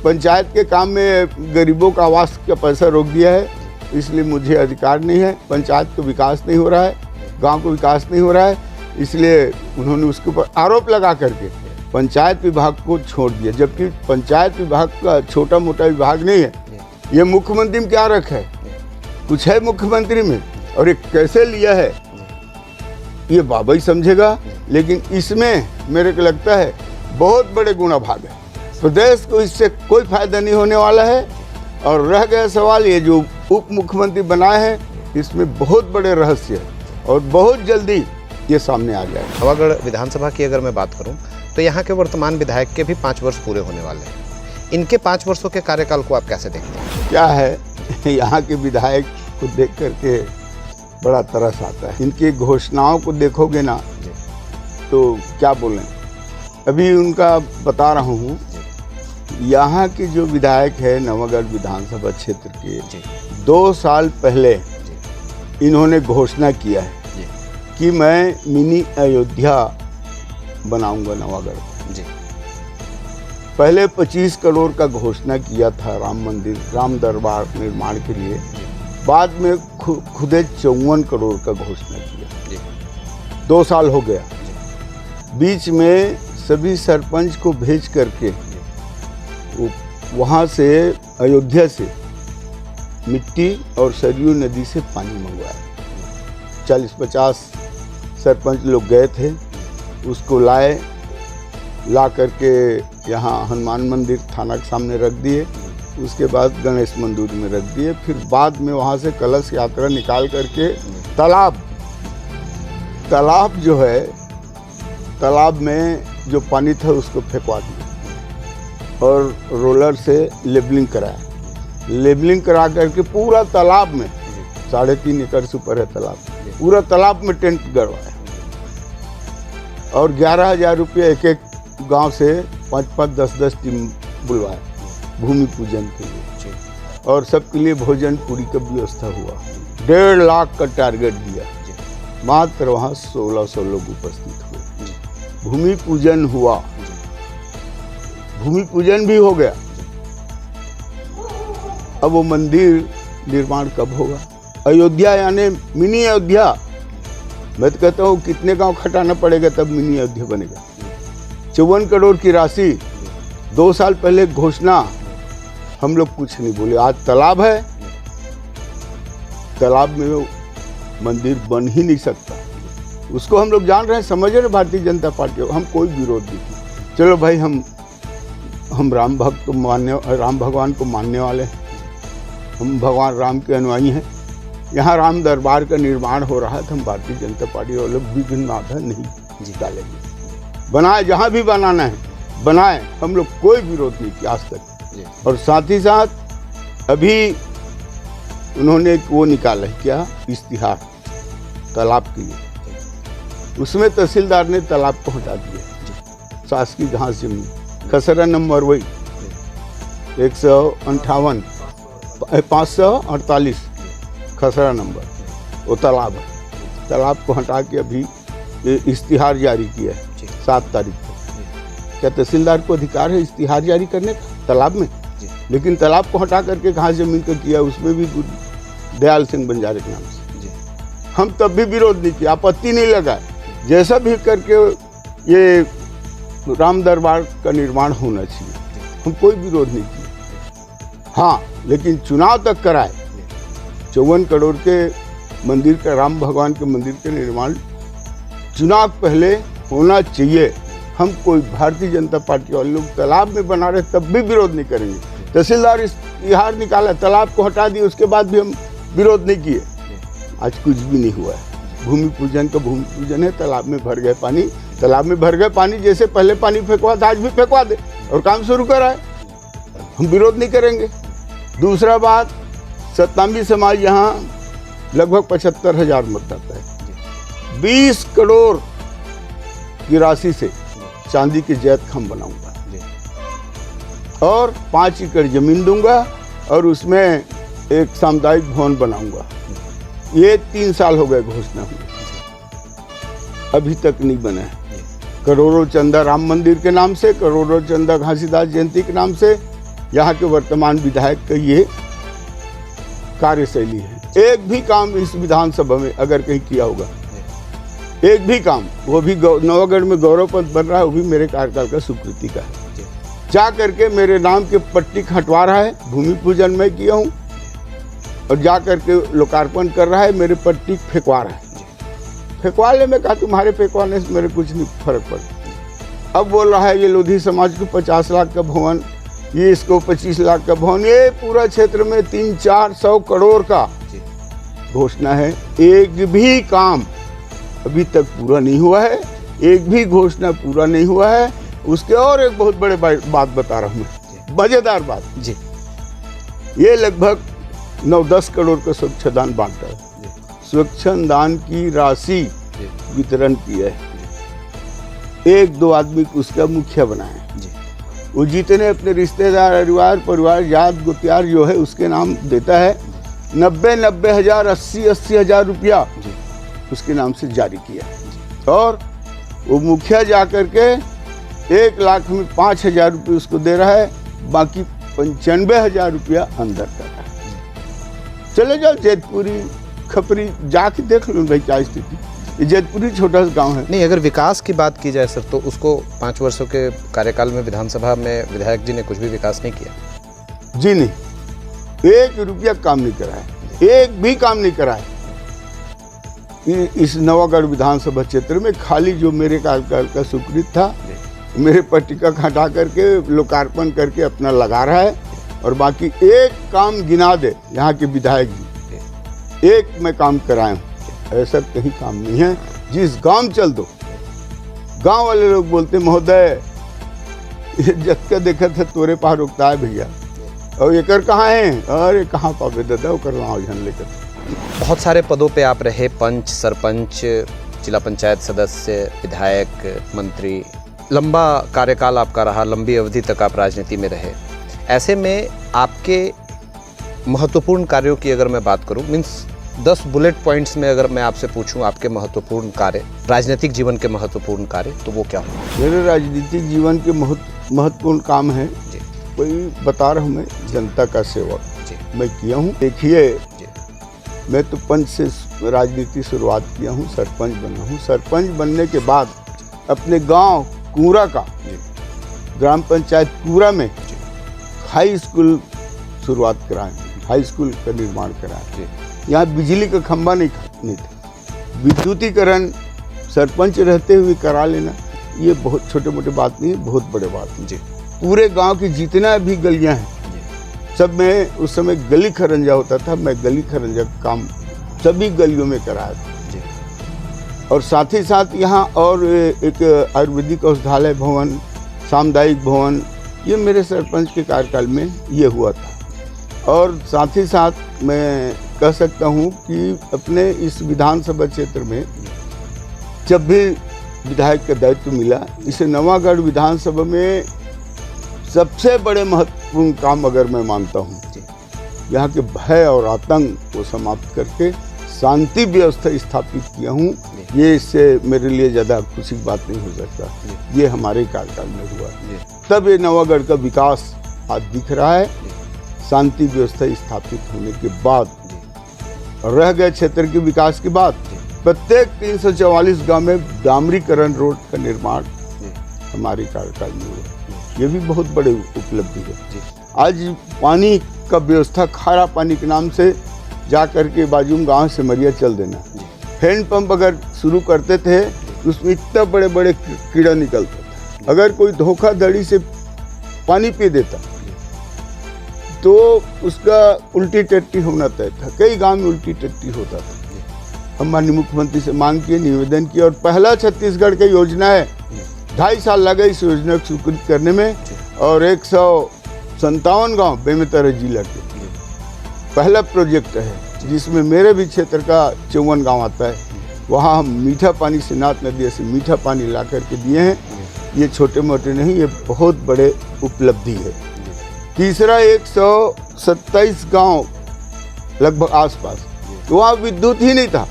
पंचायत के काम में गरीबों का आवास का पैसा रोक दिया है, इसलिए मुझे अधिकार नहीं है, पंचायत को विकास नहीं हो रहा है, गांव को विकास नहीं हो रहा है, इसलिए उन्होंने उसके ऊपर आरोप लगा करके पंचायत विभाग को छोड़ दिया। जबकि पंचायत विभाग का छोटा मोटा विभाग नहीं है, ये मुख्यमंत्री में क्या रखा है, कुछ है मुख्यमंत्री में, और ये कैसे लिया है ये बाबा ही समझेगा। लेकिन इसमें मेरे को लगता है बहुत बड़े गुणा भाग है, प्रदेश को इससे कोई फायदा नहीं होने वाला है। और रह गया सवाल, ये जो उप मुख्यमंत्री बनाए हैं इसमें बहुत बड़े रहस्य है और बहुत जल्दी ये सामने आ जाएगा। नवागढ़ विधानसभा की अगर मैं बात करूं तो यहाँ के वर्तमान विधायक के भी 5 वर्ष पूरे होने वाले हैं, इनके 5 वर्षों के कार्यकाल को आप कैसे देखते हैं? क्या है, यहाँ के विधायक को देख करके बड़ा तरस आता है। इनकी घोषणाओं को देखोगे ना तो क्या बोलें, अभी उनका बता रहा हूँ। यहाँ के जो विधायक है नवागढ़ विधानसभा क्षेत्र के, 2 साल पहले इन्होंने घोषणा किया है कि मैं मिनी अयोध्या बनाऊंगा नवागढ़ को। पहले 25 करोड़ का घोषणा किया था राम मंदिर, राम दरबार निर्माण के लिए, बाद में खुदे 54 करोड़ का घोषणा किया। 2 साल हो गया, बीच में सभी सरपंच को भेज करके वहाँ से अयोध्या से मिट्टी और सरयू नदी से पानी मंगवाया। 40-50 सरपंच लोग गए थे, उसको लाए, ला करके यहाँ हनुमान मंदिर थाना के सामने रख दिए। उसके बाद गणेश मंदिर में रख दिए। फिर बाद में वहाँ से कलश यात्रा निकाल करके तालाब जो है, तालाब में जो पानी था उसको फेंकवा दिया और रोलर से लेबलिंग कराया। लेबलिंग करा करके पूरा तालाब में 3.5 एकड़ से ऊपर है तालाब, पूरा तालाब में टेंट गड़वाया और 11,000 रुपये एक एक गांव से 5-5, 10-10 टीम बुलवाए भूमि पूजन के लिए और सबके लिए भोजन पूरी का व्यवस्था हुआ। 1.5 लाख का टारगेट दिया, मात्र वहाँ 1600 लोग उपस्थित हुए। भूमि पूजन हुआ, भूमि पूजन भी हो गया। अब वो मंदिर निर्माण कब होगा? अयोध्या यानी मिनी अयोध्या। मैं तो कहता हूँ कितने गांव खटाना पड़ेगा तब मिनी अयोध्या बनेगा। 54 करोड़ की राशि 2 साल पहले घोषणा, हम लोग कुछ नहीं बोले। आज तालाब है, तालाब में मंदिर बन ही नहीं सकता। उसको हम लोग जान रहे हैं, समझ रहे भारतीय जनता पार्टी, हम कोई विरोध नहीं किया। चलो भाई, हम राम भक्त को मानने, राम भगवान को मानने वाले हैं, हम भगवान राम के अनुयायी हैं। यहाँ राम दरबार का निर्माण हो रहा है तो हम भारतीय जनता पार्टी वाले विघ्न बाधा नहीं डालेंगे। बनाए, जहाँ भी बनाना है बनाए, हम लोग कोई विरोध नहीं किया आज तक। और साथ ही साथ अभी उन्होंने वो निकाला है, क्या, इश्तिहार तालाब के लिए। उसमें तहसीलदार ने तालाब को हटा दिया। शासकीय घास जमीन, खसरा नंबर वही 158 548 खसरा नंबर, वो तालाब है। तालाब को हटा के अभी इश्तिहार जारी किया है 7 तारीख को। क्या तहसीलदार को अधिकार है इश्तिहार जारी करने का तालाब में? लेकिन तालाब को हटा करके घास जमीन का किया, उसमें भी दयाल सिंह बंजारे के नाम से। हम तब भी विरोध नहीं किया, आपत्ति नहीं लगाए। जैसा भी करके ये राम दरबार का निर्माण होना चाहिए, हम कोई विरोध नहीं किया। हाँ, लेकिन चुनाव तक कराए। 54 करोड़ के मंदिर का, राम भगवान के मंदिर का निर्माण चुनाव पहले होना चाहिए। हम कोई भारतीय जनता पार्टी वाले लोग तालाब में बना रहे तब भी विरोध नहीं करेंगे। तहसीलदार इश्तिहार निकाला, तालाब को हटा दिया, उसके बाद भी हम विरोध नहीं किए। आज कुछ भी नहीं हुआ है। भूमि पूजन का भूमि पूजन है, तालाब में भर गए पानी, तालाब में भर गए पानी, जैसे पहले पानी फेंकवा था आज भी फेंकवा दे और काम शुरू कराए। हम विरोध नहीं करेंगे। दूसरा बात, सतनामी समाज यहाँ लगभग 75,000 मतदाता है। 20 करोड़ की राशि से चांदी के जैत खम्भ बनाऊंगा और 5 एकड़ जमीन दूंगा और उसमें एक सामुदायिक भवन बनाऊंगा। ये 3 साल हो गए घोषणा हुई, अभी तक नहीं बना है। करोड़ों चंदा राम मंदिर के नाम से, करोड़ों चंदा घासीदास जयंती के नाम से यहाँ के वर्तमान विधायक का ये कार्यशैली है। एक भी काम इस विधानसभा में अगर कहीं किया होगा, एक भी काम, वो भी नवागढ़ में गौरव पद बन रहा है, वो भी मेरे कार्यकाल का स्वीकृति का है। जा करके मेरे नाम के पट्टी हटवा रहा है, भूमि पूजन मैं किया हूँ, और जा करके लोकार्पण कर रहा है, मेरे पट्टी फेंकवा रहा है। फेंकवा ले, मैं कहा तुम्हारे फेंकवाने से मेरे कुछ नहीं फर्क पड़ता। अब बोल रहा है ये लोधी समाज को 50 लाख का भवन, ये इसको 25 लाख का भवन, ये पूरा क्षेत्र में 300-400 करोड़ का घोषणा है। एक भी काम अभी तक पूरा नहीं हुआ है, एक भी घोषणा पूरा नहीं हुआ है। उसके और एक बहुत बड़े बात बता रहा हूँ मैं, मजेदार बात जी। ये लगभग 9-10 करोड़ का स्वच्छदान बांटा है, स्वच्छदान की राशि वितरण किया है। 1-2 आदमी को उसका मुखिया बनाया। वो जितने अपने रिश्तेदार, परिवार, जात गोतियार जो है उसके नाम देता है। 90 हज़ार, 80 हज़ार रुपया उसके नाम से जारी किया। और वो मुखिया जा करके 1 लाख में 5,000 रुपये उसको दे रहा है, बाकी 95,000 रुपया अंदर कर रहा है। चले जाओ जैतपुरी, खपरी, जाके देख लो भाई क्या स्थिति। ये जैतपुरी छोटा सा गांव है। नहीं, अगर विकास की बात की जाए सर, तो उसको 5 वर्षों के कार्यकाल में विधानसभा में विधायक जी ने कुछ भी विकास नहीं किया। जी नहीं, 1 रुपया काम नहीं करा है, एक भी काम नहीं करा है। इस नवागढ़ विधानसभा क्षेत्र में खाली जो मेरे कार्यकाल का स्वीकृत था मेरे पट्टिका हटा करके लोकार्पण करके अपना लगा रहा है। और बाकी एक काम गिना दे यहाँ के विधायक जी, एक मैं काम कराया हूँ, ऐसा कहीं काम नहीं है। जिस गांव चल दो, गांव वाले लोग बोलते महोदय ये जत्का देखा था तोरे पार रुकता है भैया, और ये कर कहाँ है, अरे कहाँ पावे दादा वो कर रहा हूँ लेकर। बहुत सारे पदों पे आप रहे, पंच, सरपंच, जिला पंचायत सदस्य, विधायक, मंत्री, लंबा कार्यकाल आपका रहा, लंबी अवधि तक आप राजनीति में रहे। ऐसे में आपके महत्वपूर्ण कार्यों की अगर मैं बात करूं, मीन्स 10 बुलेट पॉइंट्स में अगर मैं आपसे पूछूं आपके महत्वपूर्ण कार्य, राजनीतिक जीवन के महत्वपूर्ण कार्य, तो वो क्या हो? मेरे राजनीतिक जीवन के महत्वपूर्ण काम है जी, कोई बता रहा हूँ मैं, जनता का सेवक जी, मैं किया हूँ। देखिए जी, मैं तो पंच से राजनीति शुरुआत किया हूँ, सरपंच बना हूँ। सरपंच बनने के बाद अपने गांव कूरा का, ग्राम पंचायत कूरा में हाई स्कूल शुरुआत कराए, हाई स्कूल का निर्माण कराया। यहाँ बिजली का खंभा नहीं था। विद्युतीकरण सरपंच रहते हुए करा लेना, ये बहुत छोटे मोटे बात नहीं है, बहुत बड़े बात है। पूरे गांव की जितना भी गलियां हैं सब में, उस समय गली खरंजा होता था, मैं गली खरंजा का काम सभी गलियों में कराया था। और साथ ही साथ यहाँ और एक आयुर्वेदिक औषधालय भवन, सामुदायिक भवन, ये मेरे सरपंच के कार्यकाल में ये हुआ था। और साथ ही साथ मैं कह सकता हूँ कि अपने इस विधानसभा क्षेत्र में जब भी विधायक का दायित्व मिला, इसे नवागढ़ विधानसभा में सबसे बड़े महत्वपूर्ण काम अगर मैं मानता हूँ, यहाँ के भय और आतंक को समाप्त करके शांति व्यवस्था स्थापित किया हूँ। ये इससे मेरे लिए ज़्यादा खुशी की बात नहीं हो सकता। ये हमारे कार्यकाल में हुआ, तब ये नवागढ़ का विकास आज दिख रहा है। शांति व्यवस्था स्थापित होने के बाद, रह गए क्षेत्र के विकास के बाद, प्रत्येक 344 गांव में डामरीकरण रोड का निर्माण हमारे कार्यकाल में हुआ। ये भी बहुत बड़ी उपलब्धि है। आज पानी का व्यवस्था खारा पानी के नाम से जा करके बाजू में गाँव से मरिया चल देना, हैंड पंप अगर शुरू करते थे उसमें इतना बड़े बड़े कीड़ा निकलता था। अगर कोई धोखाधड़ी से पानी पी देता तो उसका उल्टी टट्टी होना तय था। कई गांव में उल्टी टट्टी होता था। हम माननीय मुख्यमंत्री से मांग किए, निवेदन किया, और पहला छत्तीसगढ़ की योजना है, 2.5 साल लगे इस योजना को स्वीकृत करने में। और 157 गाँव बेमेतरा जिला के पहला प्रोजेक्ट है, जिसमें मेरे भी क्षेत्र का 54 गांव आता है। वहाँ हम मीठा पानी से, नाथ नदी से मीठा पानी ला करके दिए हैं। ये छोटे मोटे नहीं, ये बहुत बड़े उपलब्धि है। तीसरा 127 गांव लगभग आसपास, तो वहाँ विद्युत ही नहीं था,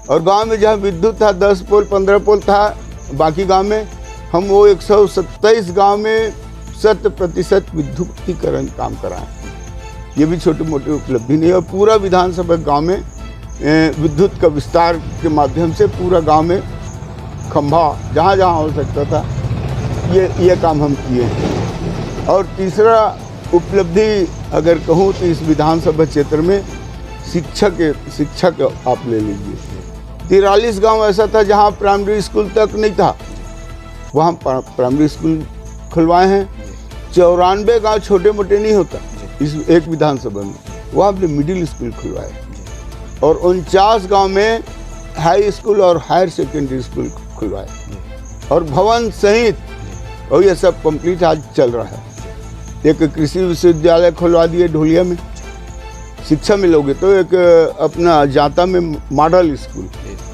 और गांव में जहाँ विद्युत था 10 पोल 15 पोल था। बाकी गांव में हम वो 127 गांव में 100% विद्युतीकरण काम कराएं। ये भी छोटी मोटी उपलब्धि नहीं है। और पूरा विधानसभा गांव में विद्युत का विस्तार के माध्यम से पूरा गांव में खंभा जहाँ जहाँ हो सकता था, ये काम हम किए हैं। और तीसरा उपलब्धि अगर कहूँ तो इस विधानसभा क्षेत्र में शिक्षक आप ले लीजिए। 43 गांव ऐसा था जहाँ प्राइमरी स्कूल तक नहीं था, वहाँ प्राइमरी स्कूल खुलवाए हैं। 94 गांव छोटे मोटे नहीं होता इस एक विधानसभा में, वहाँ हमने मिडिल स्कूल खुलवाए। और 49 गांव में हाई स्कूल और हायर सेकेंडरी स्कूल खुलवाए, और भवन सहित, और ये सब कंप्लीट आज चल रहा है। एक कृषि विश्वविद्यालय खुलवा दिए ढोलिया में, शिक्षा मिलोगे तो एक अपना जाता में मॉडल स्कूल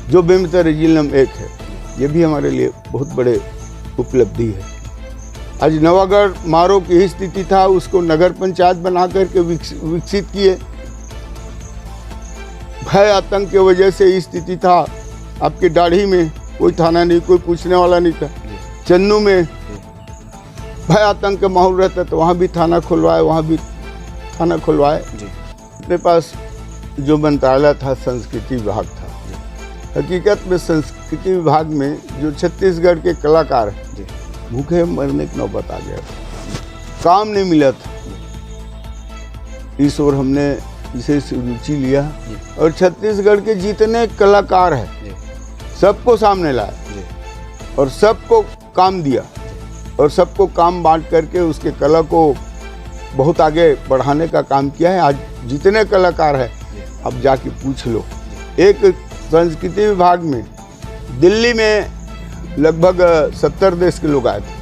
जो बेमेतरा जिले में एक है, ये भी हमारे लिए बहुत बड़े उपलब्धि है। आज नवागढ़ मारो की ही स्थिति था, उसको नगर पंचायत बना करके विकसित किए। भय आतंक की वजह से ये स्थिति था। आपके दाढ़ी में कोई थाना नहीं, कोई पूछने वाला नहीं था। चन्नू में भय आतंक का माहौल रहता, तो वहाँ भी थाना खुलवाए, वहाँ भी थाना खुलवाए। अपने पास जो मंत्रालय था संस्कृति विभाग था। हकीकत में संस्कृति विभाग में जो छत्तीसगढ़ के कलाकार भूखे मरने की नौबत आ गया, काम नहीं मिला था। इस ओर हमने इसे रुचि लिया, और छत्तीसगढ़ के जितने कलाकार हैं सबको सामने लाए, और सबको काम दिया और सबको काम बांट करके उसके कला को बहुत आगे बढ़ाने का काम किया है। आज जितने कलाकार हैं अब जाके पूछ लो। एक संस्कृति विभाग में दिल्ली में लगभग 70 देश के लोग आए थे।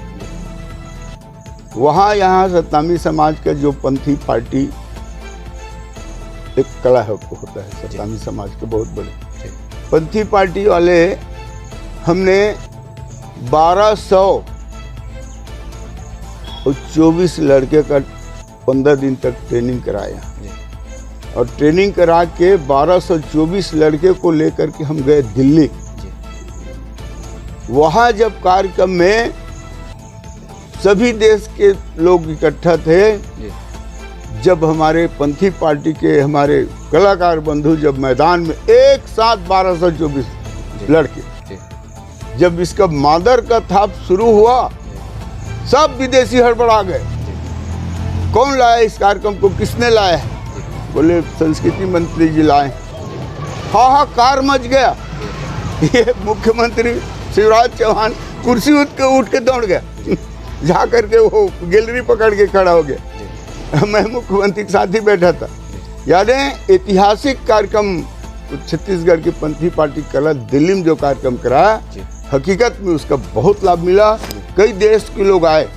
वहाँ यहाँ सतनामी समाज का जो पंथी पार्टी एक कला है होता है, सतनामी समाज के बहुत बड़े पंथी पार्टी वाले हमने 1224 लड़के का 15 दिन तक ट्रेनिंग कराया और ट्रेनिंग करा के 1224 लड़के को लेकर के हम गए दिल्ली। वहाँ जब कार्यक्रम में सभी देश के लोग इकट्ठा थे, जब हमारे पंथी पार्टी के हमारे कलाकार बंधु जब मैदान में एक साथ 1224 लड़के, जब इसका मादर का थाप शुरू हुआ सब विदेशी हड़बड़ा गए। कौन लाया इस कार्यक्रम को, किसने लाया है? बोले संस्कृति मंत्री जी लाए। हाहाकार मच गया। ये मुख्यमंत्री शिवराज चौहान कुर्सी उठ के दौड़ गया, जा करके वो गैलरी पकड़ के खड़ा हो गया। मैं मुख्यमंत्री के साथ ही बैठा था। यानी ऐतिहासिक कार्यक्रम छत्तीसगढ़ की पंथी पार्टी कला दिल्ली में जो कार्यक्रम कराया, हकीकत में उसका बहुत लाभ मिला। कई देश के लोग आए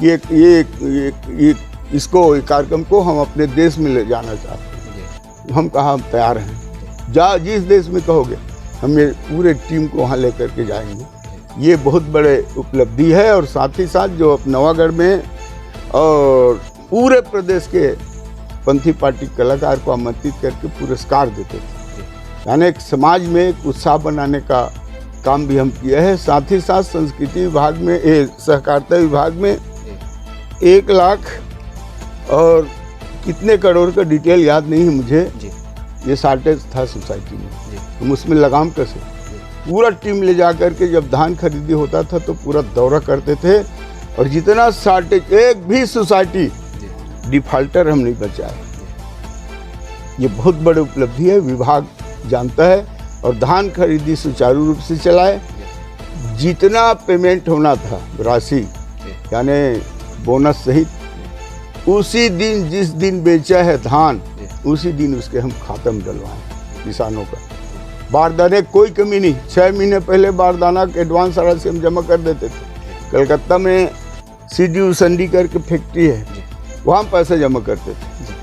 कि इसको कार्यक्रम को हम अपने देश में ले जाना चाहते हैं। हम कहा हम तैयार हैं, जिस देश में कहोगे हम ये पूरे टीम को वहाँ लेकर के जाएंगे। ये बहुत बड़े उपलब्धि है। और साथ ही साथ जो नवागढ़ में और पूरे प्रदेश के पंथी पार्टी कलाकार को आमंत्रित करके पुरस्कार देते थे, यानी एक समाज में एक उत्साह बनाने का काम भी हम किए हैं। साथ ही साथ संस्कृति विभाग में, सहकारिता विभाग में 1 लाख और कितने करोड़ का डिटेल याद नहीं है मुझे, ये शॉर्टेज था सोसाइटी में। हम उसमें लगाम कैसे पूरा टीम ले जा करके जब धान खरीदी होता था तो पूरा दौरा करते थे और जितना शॉर्टेज, एक भी सोसाइटी डिफाल्टर हम नहीं बचाए। ये बहुत बड़ी उपलब्धि है, विभाग जानता है। और धान खरीदी सुचारू रूप से चलाए। जितना पेमेंट होना था राशि, यानी बोनस सहित, उसी दिन जिस दिन बेचा है धान उसी दिन उसके हम खाता में डलवाएं किसानों का। बारदाने कोई कमी नहीं। 6 महीने पहले बारदाना के एडवांस राशि हम जमा कर देते थे। कलकत्ता में CDU संडी करके फैक्ट्री है, वहाँ पैसे जमा करते थे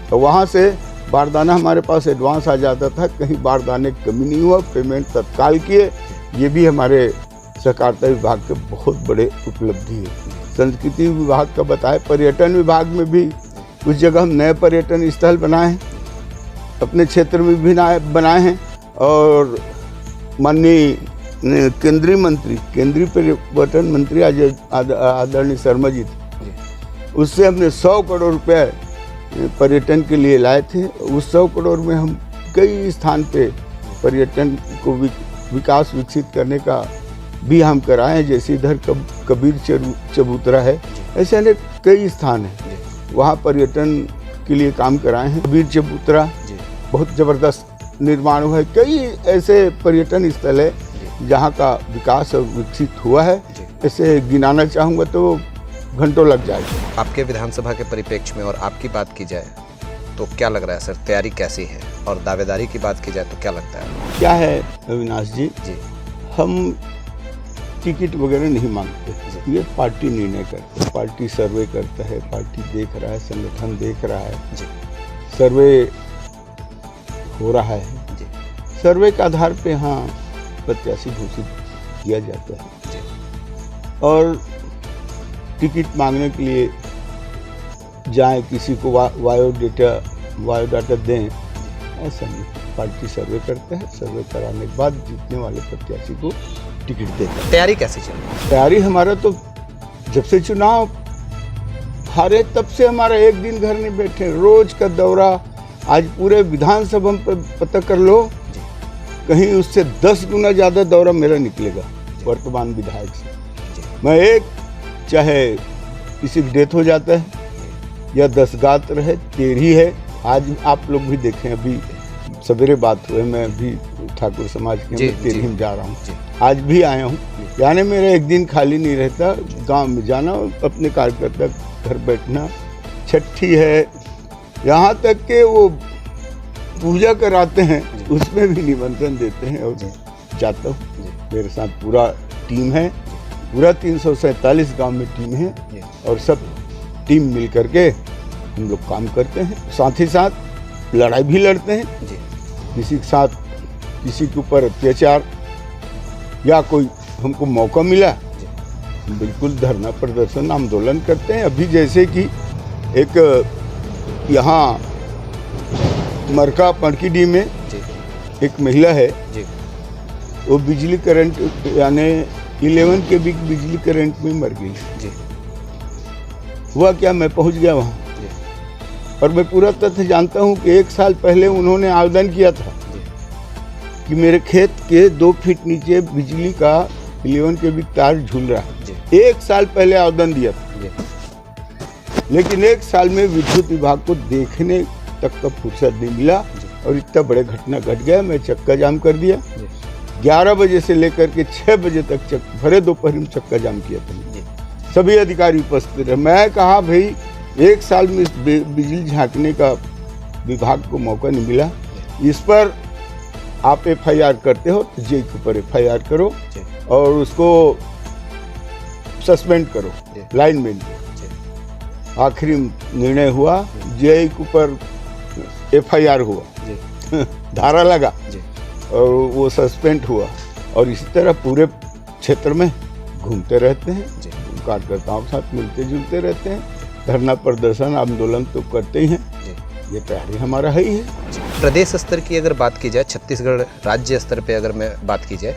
तो वहाँ से बारदाना हमारे पास एडवांस आ जाता था। कहीं बारदाने की कमी नहीं हुआ, पेमेंट तत्काल किए। ये भी हमारे सहकारिता विभाग के बहुत बड़े उपलब्धि है। संस्कृति विभाग का बताए, पर्यटन विभाग में भी कुछ जगह हम नए पर्यटन स्थल बनाए हैं, अपने क्षेत्र में भी बनाए हैं। और माननीय केंद्रीय पर्यटन मंत्री आदरणीय शर्मा जी थे, उससे हमने 100 करोड़ रुपए पर्यटन के लिए लाए थे। उस 100 करोड़ में हम कई स्थान पे पर्यटन को विकास विकसित करने का भी हम कराए हैं। जैसे इधर कबीर चबूतरा है, ऐसे अनेक कई स्थान हैं, वहाँ पर्यटन के लिए काम कराए हैं। कबीर चबूतरा बहुत ज़बरदस्त निर्माण हुआ है। कई ऐसे पर्यटन स्थल है जहाँ का विकास और विकसित हुआ है। ऐसे गिनाना चाहूँगा तो घंटों लग जाएगा। आपके विधानसभा के परिप्रेक्ष्य में और आपकी बात की जाए तो क्या लग रहा है सर, तैयारी कैसी है? और दावेदारी की बात की जाए तो क्या लगता है? क्या है अविनाश जी, हम टिकट वगैरह नहीं मांगते। ये पार्टी निर्णय करती है, पार्टी सर्वे करता है, पार्टी देख रहा है, संगठन देख रहा है, सर्वे हो रहा है। सर्वे के आधार पे हाँ प्रत्याशी घोषित किया जाता है। और टिकट मांगने के लिए जाएं, किसी को बायोडाटा दें, ऐसा नहीं। पार्टी सर्वे करता है, सर्वे कराने के बाद जीतने वाले प्रत्याशी को टिकट देता है। तैयारी कैसे चल रही है? तैयारी हमारा तो जब से चुनाव हारे तब से हमारा एक दिन घर नहीं बैठे, रोज का दौरा। आज पूरे विधानसभा में पता कर लो, कहीं उससे 10 गुना ज़्यादा दौरा मेरा निकलेगा वर्तमान विधायक से। मैं चाहे किसी की डेथ हो जाता है या 10 गात रहे, 13 है। आज आप लोग भी देखें, अभी सवेरे बात हुए, मैं अभी था ठाकुर समाज के जी, मैं तिरहिम जी। जा रहा हूँ, जी। आज भी आया हूँ। यानी मेरा एक दिन खाली नहीं रहता, गांव में जाना, अपने कार्यकर्ता घर बैठना। छठी है, यहाँ तक के वो पूजा कराते हैं उसमें भी निमंत्रण देते हैं और जाता हूँ। मेरे साथ पूरा टीम है, पूरा 347 गांव में टीम है और सब टीम मिल करके हम लोग काम करते हैं। साथ ही साथ लड़ाई भी लड़ते हैं, किसी के साथ किसी के ऊपर अत्याचार या कोई हमको मौका मिला बिल्कुल धरना प्रदर्शन आंदोलन करते हैं। अभी जैसे कि एक यहाँ मरका पड़कीडी में एक महिला है, वो बिजली करंट यानी 11 के बिजली करंट में मर गई। हुआ क्या, मैं पहुंच गया वहाँ और मैं पूरा तथ्य जानता हूँ कि 1 साल पहले उन्होंने आवेदन किया था कि मेरे खेत के 2 फीट नीचे बिजली का 11 के तार झूल रहा है। 1 साल पहले आवेदन दिया था, लेकिन 1 साल में विद्युत विभाग को देखने तक का फुर्सत नहीं मिला और इतना बड़े घटना घट गया। मैं चक्का जाम कर दिया, 11 बजे से लेकर के 6 बजे तक भरे दोपहर में चक्का जाम किया था। सभी अधिकारी उपस्थित रहे। मैं कहा भाई 1 साल में बिजली झांकने का विभाग को मौका नहीं मिला, इस पर आप FIR करते हो तो जेई के ऊपर FIR करो और उसको सस्पेंड करो लाइनमैन को। आखिरी निर्णय हुआ, जेई के ऊपर FIR हुआ, धारा लगा और वो सस्पेंड हुआ और इसी तरह पूरे क्षेत्र में घूमते रहते हैं, कार्यकर्ताओं के साथ मिलते जुलते रहते हैं, धरना प्रदर्शन आंदोलन तो करते ही हैं, ये तैयारी हमारा है ही है। प्रदेश स्तर की अगर बात की जाए, छत्तीसगढ़ राज्य स्तर पे अगर मैं बात की जाए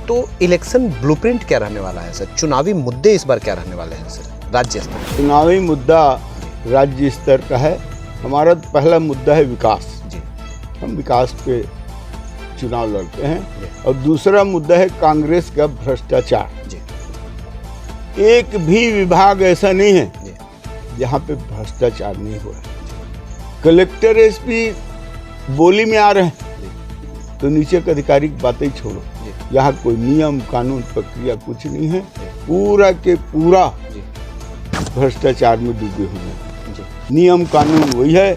तो इलेक्शन ब्लूप्रिंट क्या रहने वाला है सर? चुनावी मुद्दे इस बार क्या रहने वाले हैं सर राज्य स्तर? चुनावी मुद्दा राज्य स्तर का है। हमारा पहला मुद्दा है विकास, हम विकास पे चुनाव लड़ते हैं। और दूसरा मुद्दा है कांग्रेस का भ्रष्टाचार। एक भी विभाग ऐसा नहीं है जहाँ पे भ्रष्टाचार नहीं हो रहा। कलेक्टर SP बोली में आ रहे हैं तो नीचे के अधिकारी की बातें ही छोड़ो, यहाँ कोई नियम कानून प्रक्रिया कुछ नहीं है, पूरा के पूरा भ्रष्टाचार में डूबे हुए हैं। नियम कानून वही है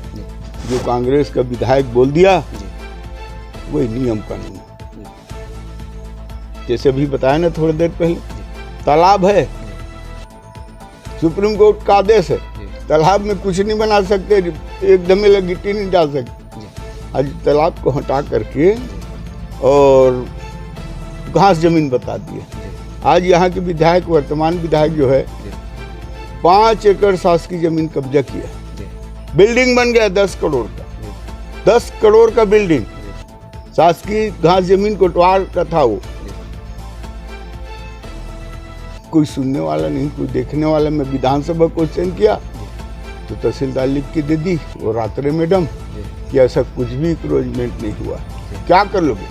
जो कांग्रेस का विधायक बोल दिया, वही नियम कानून। जैसे अभी बताया ना थोड़ी देर पहले, तालाब है, सुप्रीम कोर्ट का आदेश है, तालाब में कुछ नहीं बना सकते, एकदम गिट्टी नहीं डाल सकते। आज तालाब को हटा करके और घास जमीन बता दिए। आज यहाँ के विधायक, वर्तमान विधायक जो है, 5 एकड़ शासकीय जमीन कब्जा किया, बिल्डिंग बन गया 10 करोड़ का, 10 करोड़ का बिल्डिंग, शासकीय घास जमीन कोटवार का था वो। कोई सुनने वाला नहीं, कोई देखने वाला। मैं विधानसभा क्वेश्चन किया तो तहसीलदार लिख के दे दी और रात्रे मैडम कि ऐसा कुछ भी इंक्रोचमेंट नहीं हुआ, क्या कर लोगे।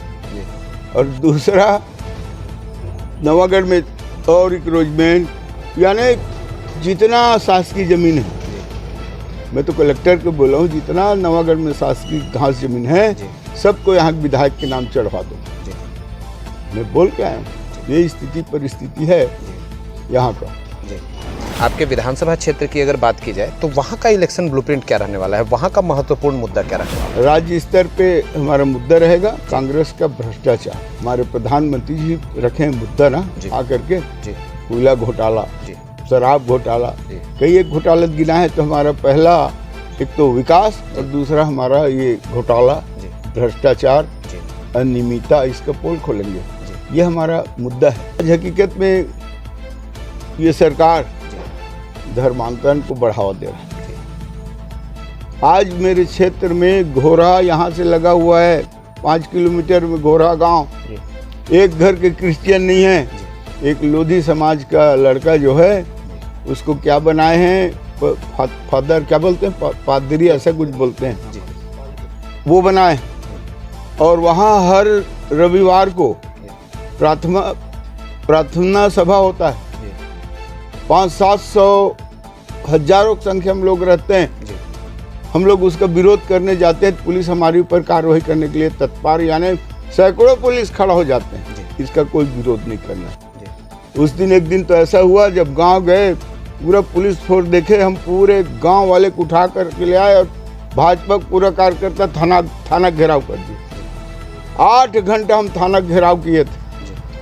और दूसरा नवागढ़ में और इंक्रोचमेंट, यानी जितना शासकीय जमीन है, मैं तो कलेक्टर को बोला हूँ, जितना नवागढ़ में शासकीय घास जमीन है सबको यहाँ विधायक के नाम चढ़वा दो। मैं बोल के आया हूँ, ये स्थिति परिस्थिति है यहाँ का। आपके विधानसभा क्षेत्र की अगर बात की जाए तो वहाँ का इलेक्शन ब्लूप्रिंट क्या रहने वाला है? वहाँ का महत्वपूर्ण मुद्दा क्या रहने वाला है? राज्य स्तर पे हमारा मुद्दा रहेगा कांग्रेस का भ्रष्टाचार। हमारे प्रधानमंत्री जी रखे हैं मुद्दा ना आकर के, कोयला घोटाला, शराब घोटाला, कई एक घोटाला गिना है। तो हमारा पहला एक तो विकास और दूसरा हमारा ये घोटाला, भ्रष्टाचार, अनियमितता, इसका पोल खोलेंगे। ये हमारा मुद्दा है। हकीकत में ये सरकार धर्मांतरण को बढ़ावा दे रहा है। आज मेरे क्षेत्र में घोरा यहाँ से लगा हुआ है, 5 किलोमीटर में घोरा गांव, एक घर के क्रिश्चियन नहीं है। एक लोधी समाज का लड़का जो है उसको क्या बनाए हैं, फादर क्या बोलते हैं, पादरी ऐसा कुछ बोलते हैं, वो बनाए। और वहाँ हर रविवार को प्रार्थना सभा होता है, 500-700 हजारों की संख्या में लोग रहते हैं। हम लोग उसका विरोध करने जाते हैं, पुलिस हमारे ऊपर कार्रवाई करने के लिए तत्पर, यानी सैकड़ों पुलिस खड़ा हो जाते हैं, इसका कोई विरोध नहीं करना। उस दिन एक दिन तो ऐसा हुआ, जब गांव गए पूरा पुलिस फोर्स देखे, हम पूरे गांव वाले को उठा करके ले आए और भाजपा पूरा कार्यकर्ता थाना घेराव कर दिया। 8 घंटा हम थाना घेराव किए थे,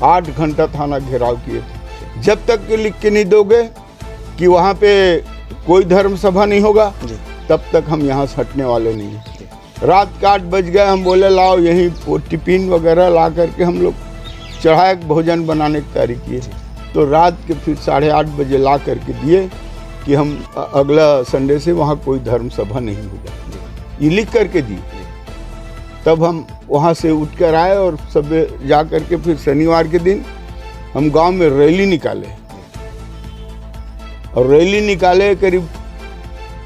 8 घंटा थाना घेराव किए थे। जब तक कि लिख के नहीं दोगे कि वहाँ पे कोई धर्म सभा नहीं होगा, तब तक हम यहाँ से हटने वाले नहीं हैं। रात के 8 बज गए, हम बोले लाओ यहीं टिफिन वगैरह ला करके हम लोग चढ़ाए, भोजन बनाने की तैयारी किए। तो रात के फिर 8:30 बजे ला करके दिए कि हम अगला संडे से वहाँ कोई धर्म सभा नहीं होगा, ये लिख करके दिए। तब हम वहाँ से उठ कर आए और सब जा करके फिर शनिवार के दिन हम गांव में रैली निकाले, और रैली निकाले करीब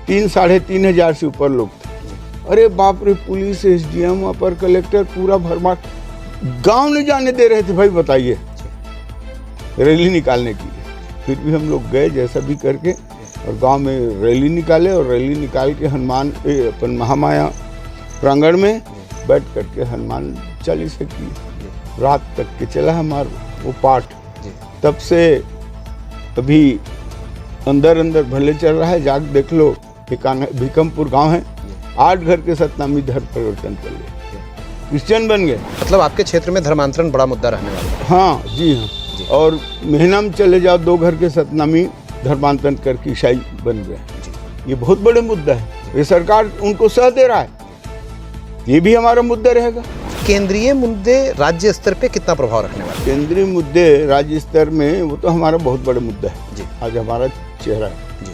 3-3.5 हज़ार से ऊपर लोग थे। अरे बाप रे, पुलिस, SDM, अपर कलेक्टर पूरा भरमार, गांव नहीं जाने दे रहे थे भाई, बताइए, रैली निकालने के लिए। फिर भी हम लोग गए जैसा भी करके और गांव में रैली निकाले, और रैली निकाल के हनुमान अपन महामाया प्रांगण में बैठ करके हनुमान चालीसा किए। रात तक के चला हमारा वो पाठ। तब से अभी अंदर अंदर भले चल रहा है, जाग देख लो, भीकमपुर गांव है, 8 घर के सतनामी धर्म परिवर्तन कर लिए, क्रिश्चियन बन गए। मतलब आपके क्षेत्र में धर्मांतरण बड़ा मुद्दा रहने वाला है। हाँ जी हाँ, और महीना में चले जाओ 2 घर के सतनामी धर्मांतरण करके ईसाई बन गए। ये बहुत बड़े मुद्दा है, ये सरकार उनको सह दे रहा है, ये भी हमारा मुद्दा रहेगा। केंद्रीय मुद्दे राज्य स्तर पे कितना प्रभाव रखने वाले? केंद्रीय मुद्दे राज्य स्तर में वो तो हमारा बहुत बड़ा मुद्दा है जी। आज हमारा चेहरा है जी,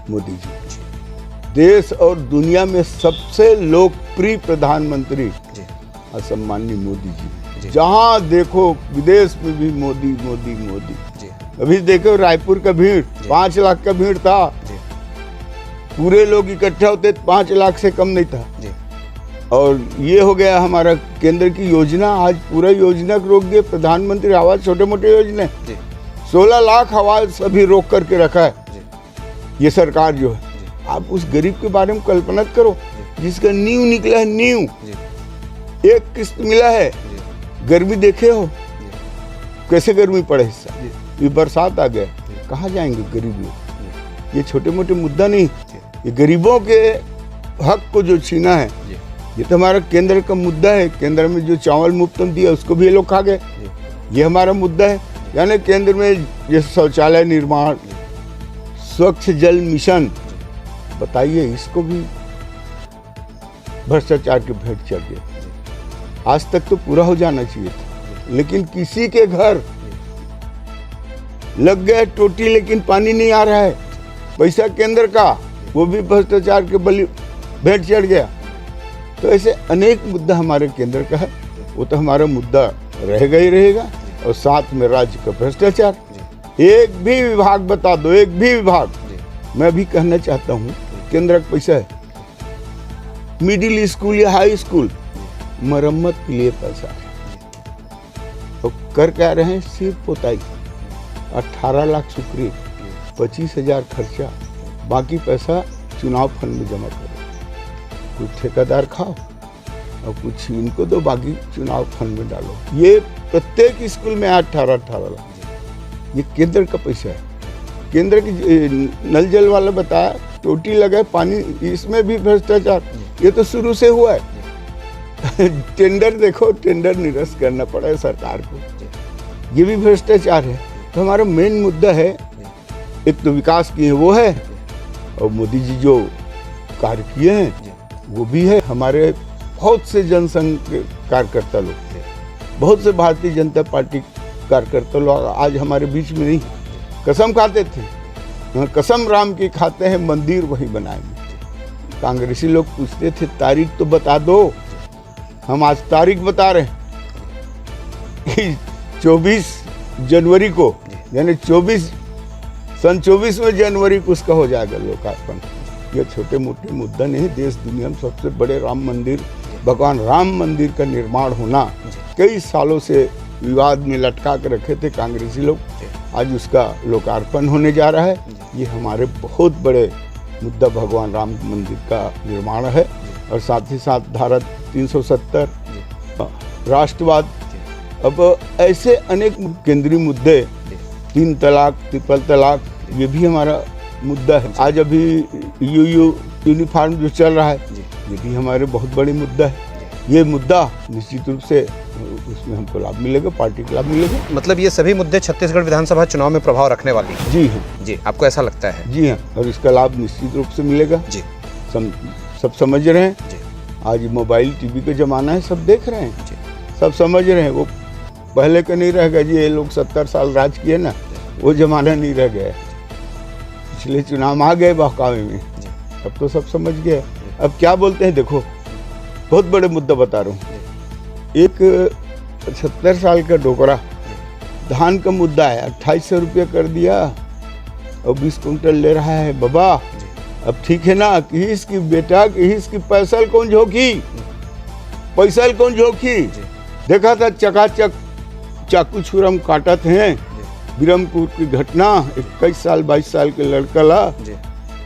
मोदी जी। देश और दुनिया में सबसे लोकप्रिय प्रधानमंत्री जी सम्माननीय मोदी जी। जहाँ देखो विदेश में भी मोदी मोदी मोदी जी। अभी देखो रायपुर का भीड़ 5 लाख का भीड़ था, पूरे लोग इकट्ठा होते 5 लाख से कम नहीं था जी। और ये हो गया हमारा केंद्र की योजना, आज पूरा योजना रोक दिए, प्रधानमंत्री आवास, छोटे मोटे योजना 16 लाख आवास अभी रोक करके रखा है ये सरकार जो है। आप उस गरीब के बारे में कल्पना करो जिसका नींव निकला है, नींव एक किस्त मिला है। गर्मी देखे हो कैसे गर्मी पड़े हिस्सा, ये बरसात आ गया, कहाँ जाएंगे गरीब लोग। ये छोटे मोटे मुद्दा नहीं, ये गरीबों के हक को जो छीना है, ये तो हमारा केंद्र का मुद्दा है। केंद्र में जो चावल मुफ्त दिया उसको भी ये लोग खा गए, ये हमारा मुद्दा है। यानी केंद्र में जैसे शौचालय निर्माण, स्वच्छ जल मिशन, बताइए इसको भी भ्रष्टाचार के भेंट चढ़ गया। आज तक तो पूरा हो जाना चाहिए था, लेकिन किसी के घर लग गए टोटी लेकिन पानी नहीं आ रहा है, पैसा केंद्र का, वो भी भ्रष्टाचार के बलि भेंट चढ़ गया। तो ऐसे अनेक मुद्दा हमारे केंद्र का है, वो तो हमारा मुद्दा रहेगा ही रहेगा। और साथ में राज्य का भ्रष्टाचार, एक भी विभाग बता दो, एक भी विभाग। मैं भी कहना चाहता हूँ, केंद्र का पैसा है, मिडिल स्कूल या हाई स्कूल मरम्मत के लिए पैसा है, तो कर क्या रहे हैं, सिर्फ पोताई। 18 लाख सुक्री, 25,000 खर्चा, बाकी पैसा चुनाव फंड में जमा करो। कुछ ठेकेदार खाओ और कुछ इनको दो, बाकी चुनाव फंड में डालो। ये प्रत्येक स्कूल में 18 लाख, ये केंद्र का पैसा है। केंद्र की नल जल वाला बताया, टोटी लगा पानी, इसमें भी भ्रष्टाचार, ये तो शुरू से हुआ है। टेंडर देखो, टेंडर निरस्त करना पड़ा है सरकार को, ये भी भ्रष्टाचार है। तो हमारा मेन मुद्दा है, एक तो विकास किए वो है, और मोदी जी जो कार्य किए हैं वो भी है। हमारे बहुत से जनसंघ के कार्यकर्ता लोग, बहुत से भारतीय जनता पार्टी कार्यकर्ता लोग आज हमारे बीच में नहीं, कसम खाते थे, कसम राम की खाते हैं, मंदिर वही बनाएंगे। कांग्रेसी लोग पूछते थे तारीख तो बता दो, हम आज तारीख बता रहे हैं 24 जनवरी को, यानी 24 जनवरी को उसका हो जाएगा लोकार्पण। ये छोटे मोटे मुद्दा नहीं, देश दुनिया में सबसे बड़े राम मंदिर, भगवान राम मंदिर का निर्माण होना कई सालों से विवाद में लटका के रखे थे कांग्रेसी लोग, आज उसका लोकार्पण होने जा रहा है। ये हमारे बहुत बड़े मुद्दा भगवान राम मंदिर का निर्माण है। और साथ ही साथ धारा 370 राष्ट्रवाद, अब ऐसे अनेक केंद्रीय मुद्दे, 3 तलाक, ट्रिपल तलाक, ये भी हमारा मुद्दा है। आज अभी यूनिफॉर्म जो चल रहा है, ये भी हमारे बहुत बड़ी मुद्दा है। ये मुद्दा निश्चित रूप से उसमें हमको लाभ मिलेगा, पार्टी को लाभ मिलेगा। मतलब ये सभी मुद्दे छत्तीसगढ़ विधानसभा चुनाव में प्रभाव रखने वाली हैं। जी हाँ, जी, आपको ऐसा लगता है? जी हाँ, और इसका लाभ निश्चित रूप से मिलेगा। जी, सब समझ रहे हैं। जी, आज मोबाइल टीवी का जमाना है, सब देख रहे हैं, जी, सब समझ रहे हैं। वो पहले का नहीं रह गया जी, ये लोग 70 साल राज किए ना, वो जमाना नहीं रह गया। पिछले चुनाव आ गए बहकावे में, अब तो सब समझ गए। अब क्या बोलते हैं, देखो बहुत बड़े मुद्दा बता रहा हूँ। एक 70 साल का डोकरा धान का मुद्दा है, 2800 रुपये कर दिया और 20 कुंटल ले रहा है। बाबा अब ठीक है ना, कि इसकी बेटा कि इसकी पैसल कौन झोंकी, पैसल कौन झोंकी। देखा था चकाचक चाकू छुरम काटत हैं। बिरमपुर की घटना, 21 साल 22 साल के लड़का ला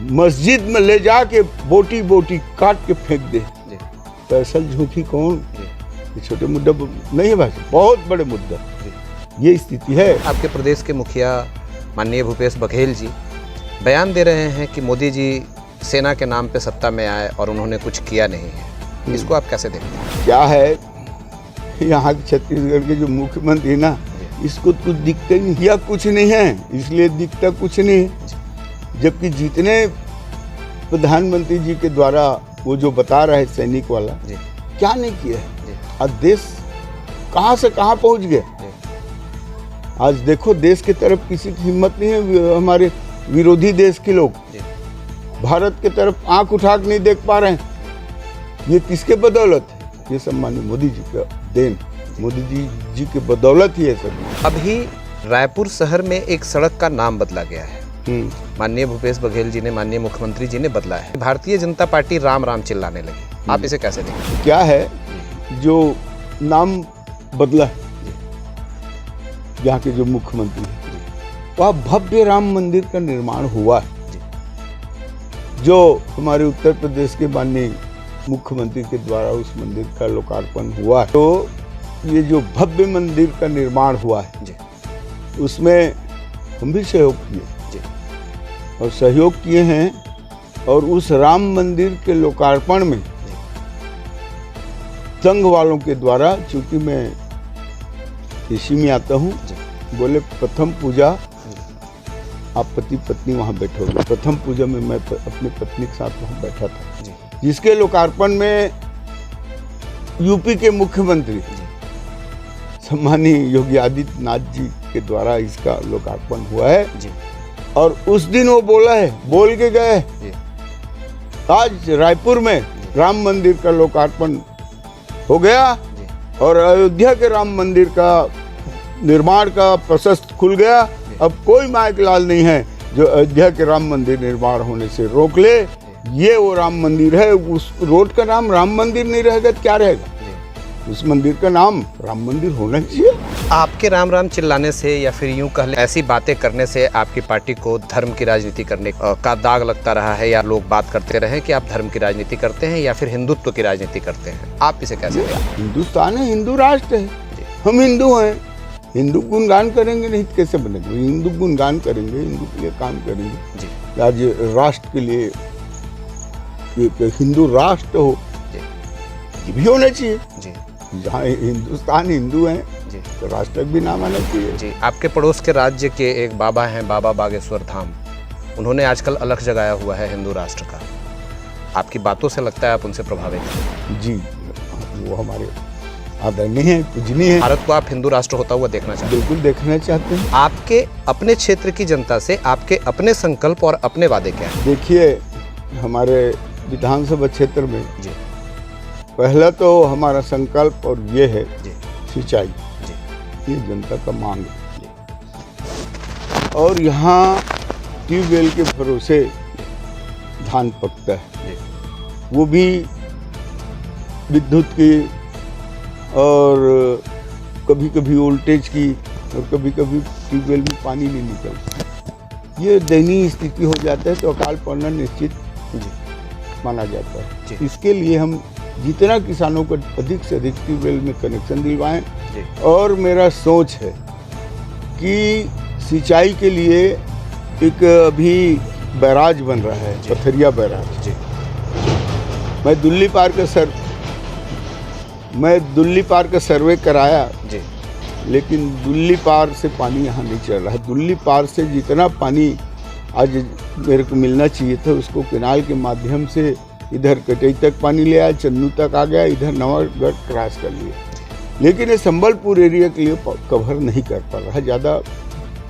मस्जिद में ले जाके बोटी बोटी काट के फेंक दे। पैसल झोंकी कौन? ये छोटे मुद्दा नहीं है भाई, बहुत बड़े मुद्दा। ये स्थिति है। आपके प्रदेश के मुखिया माननीय भूपेश बघेल जी बयान दे रहे हैं कि मोदी जी सेना के नाम पे सत्ता में आए और उन्होंने कुछ किया नहीं है। इसको आप कैसे देखते हैं? क्या है, यहाँ के छत्तीसगढ़ के जो मुख्यमंत्री ना, इसको कुछ दिखता नहीं या कुछ नहीं है, इसलिए दिखता कुछ नहीं। जबकि जितने प्रधानमंत्री जी के द्वारा वो जो बता रहे हैं सैनिक वाला, क्या नहीं किया है। आज देश कहाँ से कहाँ पहुँच गए। आज देखो देश की तरफ किसी की हिम्मत नहीं है। हमारे विरोधी देश के लोग भारत की तरफ आंख उठा के नहीं देख पा रहे हैं। ये किसके बदौलत है? ये सब माननीय मोदी जी का देन, मोदी जी के बदौलत ही है सब। अभी रायपुर शहर में एक सड़क का नाम बदला गया है। माननीय भूपेश बघेल जी ने, माननीय मुख्यमंत्री जी ने बदला है। भारतीय जनता पार्टी राम राम चिल्लाने लगी। आप इसे कैसे देखते? क्या है जो नाम बदला, यहाँ के जो मुख्यमंत्री है, वहाँ भव्य राम मंदिर का निर्माण हुआ है, जो हमारे उत्तर प्रदेश के माननीय मुख्यमंत्री के द्वारा उस मंदिर का लोकार्पण हुआ है। तो ये जो भव्य मंदिर का निर्माण हुआ है, उसमें हम भी सहयोग किए और सहयोग किए हैं। और उस राम मंदिर के लोकार्पण में संघ वालों के द्वारा, चूंकि मैं इसी में आता हूँ, बोले प्रथम पूजा आप पति पत्नी वहाँ बैठोगे। प्रथम पूजा में मैं अपनी पत्नी के साथ वहाँ बैठा था, जिसके लोकार्पण में यूपी के मुख्यमंत्री सम्मानीय योगी आदित्यनाथ जी के द्वारा इसका लोकार्पण हुआ है। और उस दिन वो बोल के गए, आज रायपुर में राम मंदिर का लोकार्पण हो गया और अयोध्या के राम मंदिर का निर्माण का प्रशस्त खुल गया। अब कोई माइक लाल नहीं है जो अयोध्या के राम मंदिर निर्माण होने से रोक ले। ये वो राम मंदिर है। उस रोड का नाम राम मंदिर नहीं रहेगा तो क्या रहेगा? उस मंदिर का नाम राम मंदिर होना चाहिए। आपके राम राम चिल्लाने से या फिर यूं कह लें ऐसी बातें करने से आपकी पार्टी को धर्म की राजनीति करने का दाग लगता रहा है, या लोग बात करते रहे कि आप धर्म की राजनीति करते हैं या फिर हिंदुत्व की राजनीति करते हैं? आप इसे कैसे देखते? हिंदुस्तान है, हिंदू राष्ट्र है, हम हिंदू हैं। हिंदू गुणगान करेंगे नहीं तो कैसे बनेगा? हिंदू गुणगान करेंगे, हिंदू के लिए काम करेंगे। आज राष्ट्र के लिए हिंदू राष्ट्र हो, ये भी होना चाहिए। जहाँ हिंदुस्तान हिंदू हैं तो राष्ट्र भी नाम आना चाहिए। जी, आपके पड़ोस के राज्य के एक बाबा हैं, बाबा बागेश्वर धाम, उन्होंने आजकल अलख जगाया हुआ है हिंदू राष्ट्र का। आपकी बातों से लगता है आप उनसे प्रभावित हैं? जी, वो हमारे आदरणीय हैं, पूजनीय हैं। भारत को आप हिंदू राष्ट्र होता हुआ देखना चाहते हैं? बिल्कुल देखना चाहते हैं। आपके अपने क्षेत्र की जनता से आपके अपने संकल्प और अपने वादे क्या हैं? देखिए, हमारे विधानसभा क्षेत्र में पहला तो हमारा संकल्प और ये है सिंचाई, ये जनता का मांग है। और यहाँ ट्यूबवेल के भरोसे धान पकता है, वो भी विद्युत की और कभी कभी वोल्टेज की और कभी कभी ट्यूबवेल में पानी नहीं निकलता। ये दयनीय स्थिति हो जाता है तो अकाल पड़ना निश्चित माना जाता है। इसके लिए हम जितना किसानों को अधिक से अधिक ट्यूबवेल में कनेक्शन दिलवाएं। जी। और मेरा सोच है कि सिंचाई के लिए एक अभी बैराज बन रहा है, पथरिया बैराज। जी। मैं दुल्ली पार का सर्वे कराया, जी। लेकिन दुल्ली पार से पानी यहाँ नहीं चल रहा है। दुल्ली पार से जितना पानी आज मेरे को मिलना चाहिए था, उसको केनाल के माध्यम से इधर कटई तक पानी ले आया, चन्नू तक आ गया, इधर नवागढ़ क्रॉस कर लिया। लेकिन ये संबलपुर एरिया के लिए कवर नहीं कर पा रहा, ज़्यादा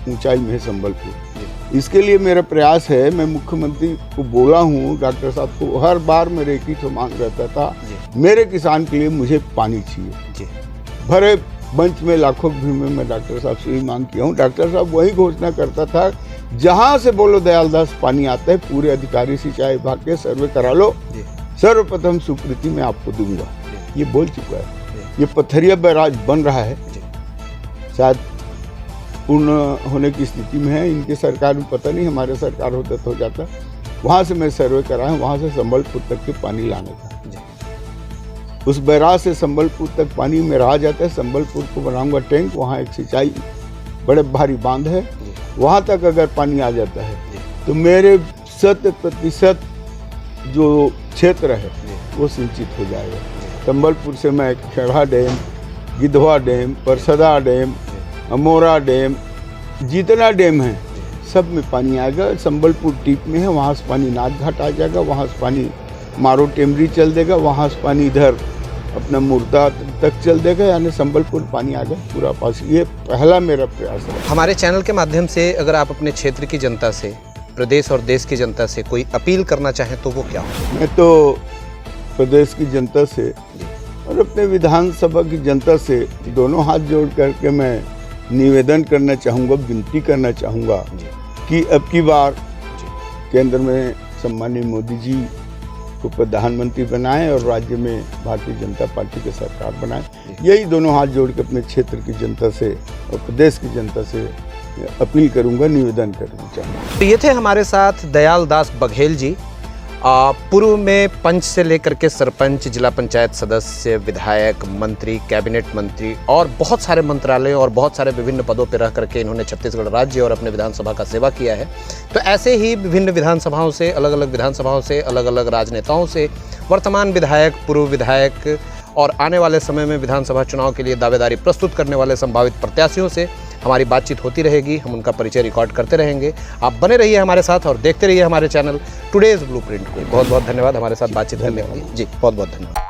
ऊंचाई में है संबलपुर। इसके लिए मेरा प्रयास है, मैं मुख्यमंत्री को बोला हूँ, डॉक्टर साहब को, हर बार मेरे एक ही तो मांग रहता था, मेरे किसान के लिए मुझे पानी चाहिए। भरे मंच में लाखों भीड़ में मैं डॉक्टर साहब से ही मांग किया हूँ। डॉक्टर साहब वही घोषणा करता था, जहाँ से बोलो दयालदास पानी आता है, पूरे अधिकारी सिंचाई विभाग के सर्वे करा लो, सर्वप्रथम स्वीकृति मैं आपको दूंगा। ये बोल चुका है। ये पथरिया बैराज बन रहा है, शायद पूर्ण होने की स्थिति में है। इनके सरकार में पता नहीं, हमारे सरकार होता तो हो जाता। वहाँ से मैं सर्वे करा है, वहाँ से संबलपुर तक के पानी लाने का। उस बैराज से संबलपुर तक पानी मेरा आ जाता है। संबलपुर को बनाऊंगा टैंक, वहाँ एक सिंचाई बड़े भारी बांध है, वहाँ तक अगर पानी आ जाता है तो मेरे 100% जो क्षेत्र है वो सिंचित हो जाएगा। संबलपुर से मैं Kheda dam, Gidhwa dam, Parsada dam, Amora dam, जितना डैम है सब में पानी आएगा। संबलपुर टीप में है, वहाँ से पानी नाथ घाट आ जाएगा, वहाँ से पानी मारो टेमरी चल देगा, वहाँ से पानी इधर अपना मुर्दा तक चल देगा, यानी संबलपुर पानी आ गया पूरा पास। ये पहला मेरा प्रयास है। हमारे चैनल के माध्यम से अगर आप अपने क्षेत्र की जनता से, प्रदेश और देश की जनता से कोई अपील करना चाहें तो वो क्या हो? मैं तो प्रदेश की जनता से और अपने विधानसभा की जनता से दोनों हाथ जोड़ करके मैं निवेदन करना चाहूँगा, विनती करना चाहूँगा कि अब की बार केंद्र में सम्माननीय मोदी जी को प्रधानमंत्री बनाएं और राज्य में भारतीय जनता पार्टी की सरकार बनाएं। यही दोनों हाथ जोड़ के अपने क्षेत्र की जनता से और प्रदेश की जनता से अपील करूंगा, निवेदन करना चाहूँगा। तो ये थे हमारे साथ दयाल दास बघेल जी, पूर्व में पंच से लेकर के सरपंच, जिला पंचायत सदस्य, विधायक, मंत्री, कैबिनेट मंत्री और बहुत सारे मंत्रालयों और बहुत सारे विभिन्न पदों पर रह करके इन्होंने छत्तीसगढ़ राज्य और अपने विधानसभा का सेवा किया है। तो ऐसे ही विभिन्न विधानसभाओं से, अलग अलग विधानसभाओं से, अलग अलग राजनेताओं से, वर्तमान विधायक, पूर्व विधायक और आने वाले समय में विधानसभा चुनाव के लिए दावेदारी प्रस्तुत करने वाले संभावित प्रत्याशियों से हमारी बातचीत होती रहेगी। हम उनका परिचय रिकॉर्ड करते रहेंगे। आप बने रहिए हमारे साथ और देखते रहिए हमारे चैनल टुडेज ब्लूप्रिंट को। बहुत बहुत धन्यवाद हमारे साथ बातचीत करने के लिए। जी बहुत बहुत धन्यवाद।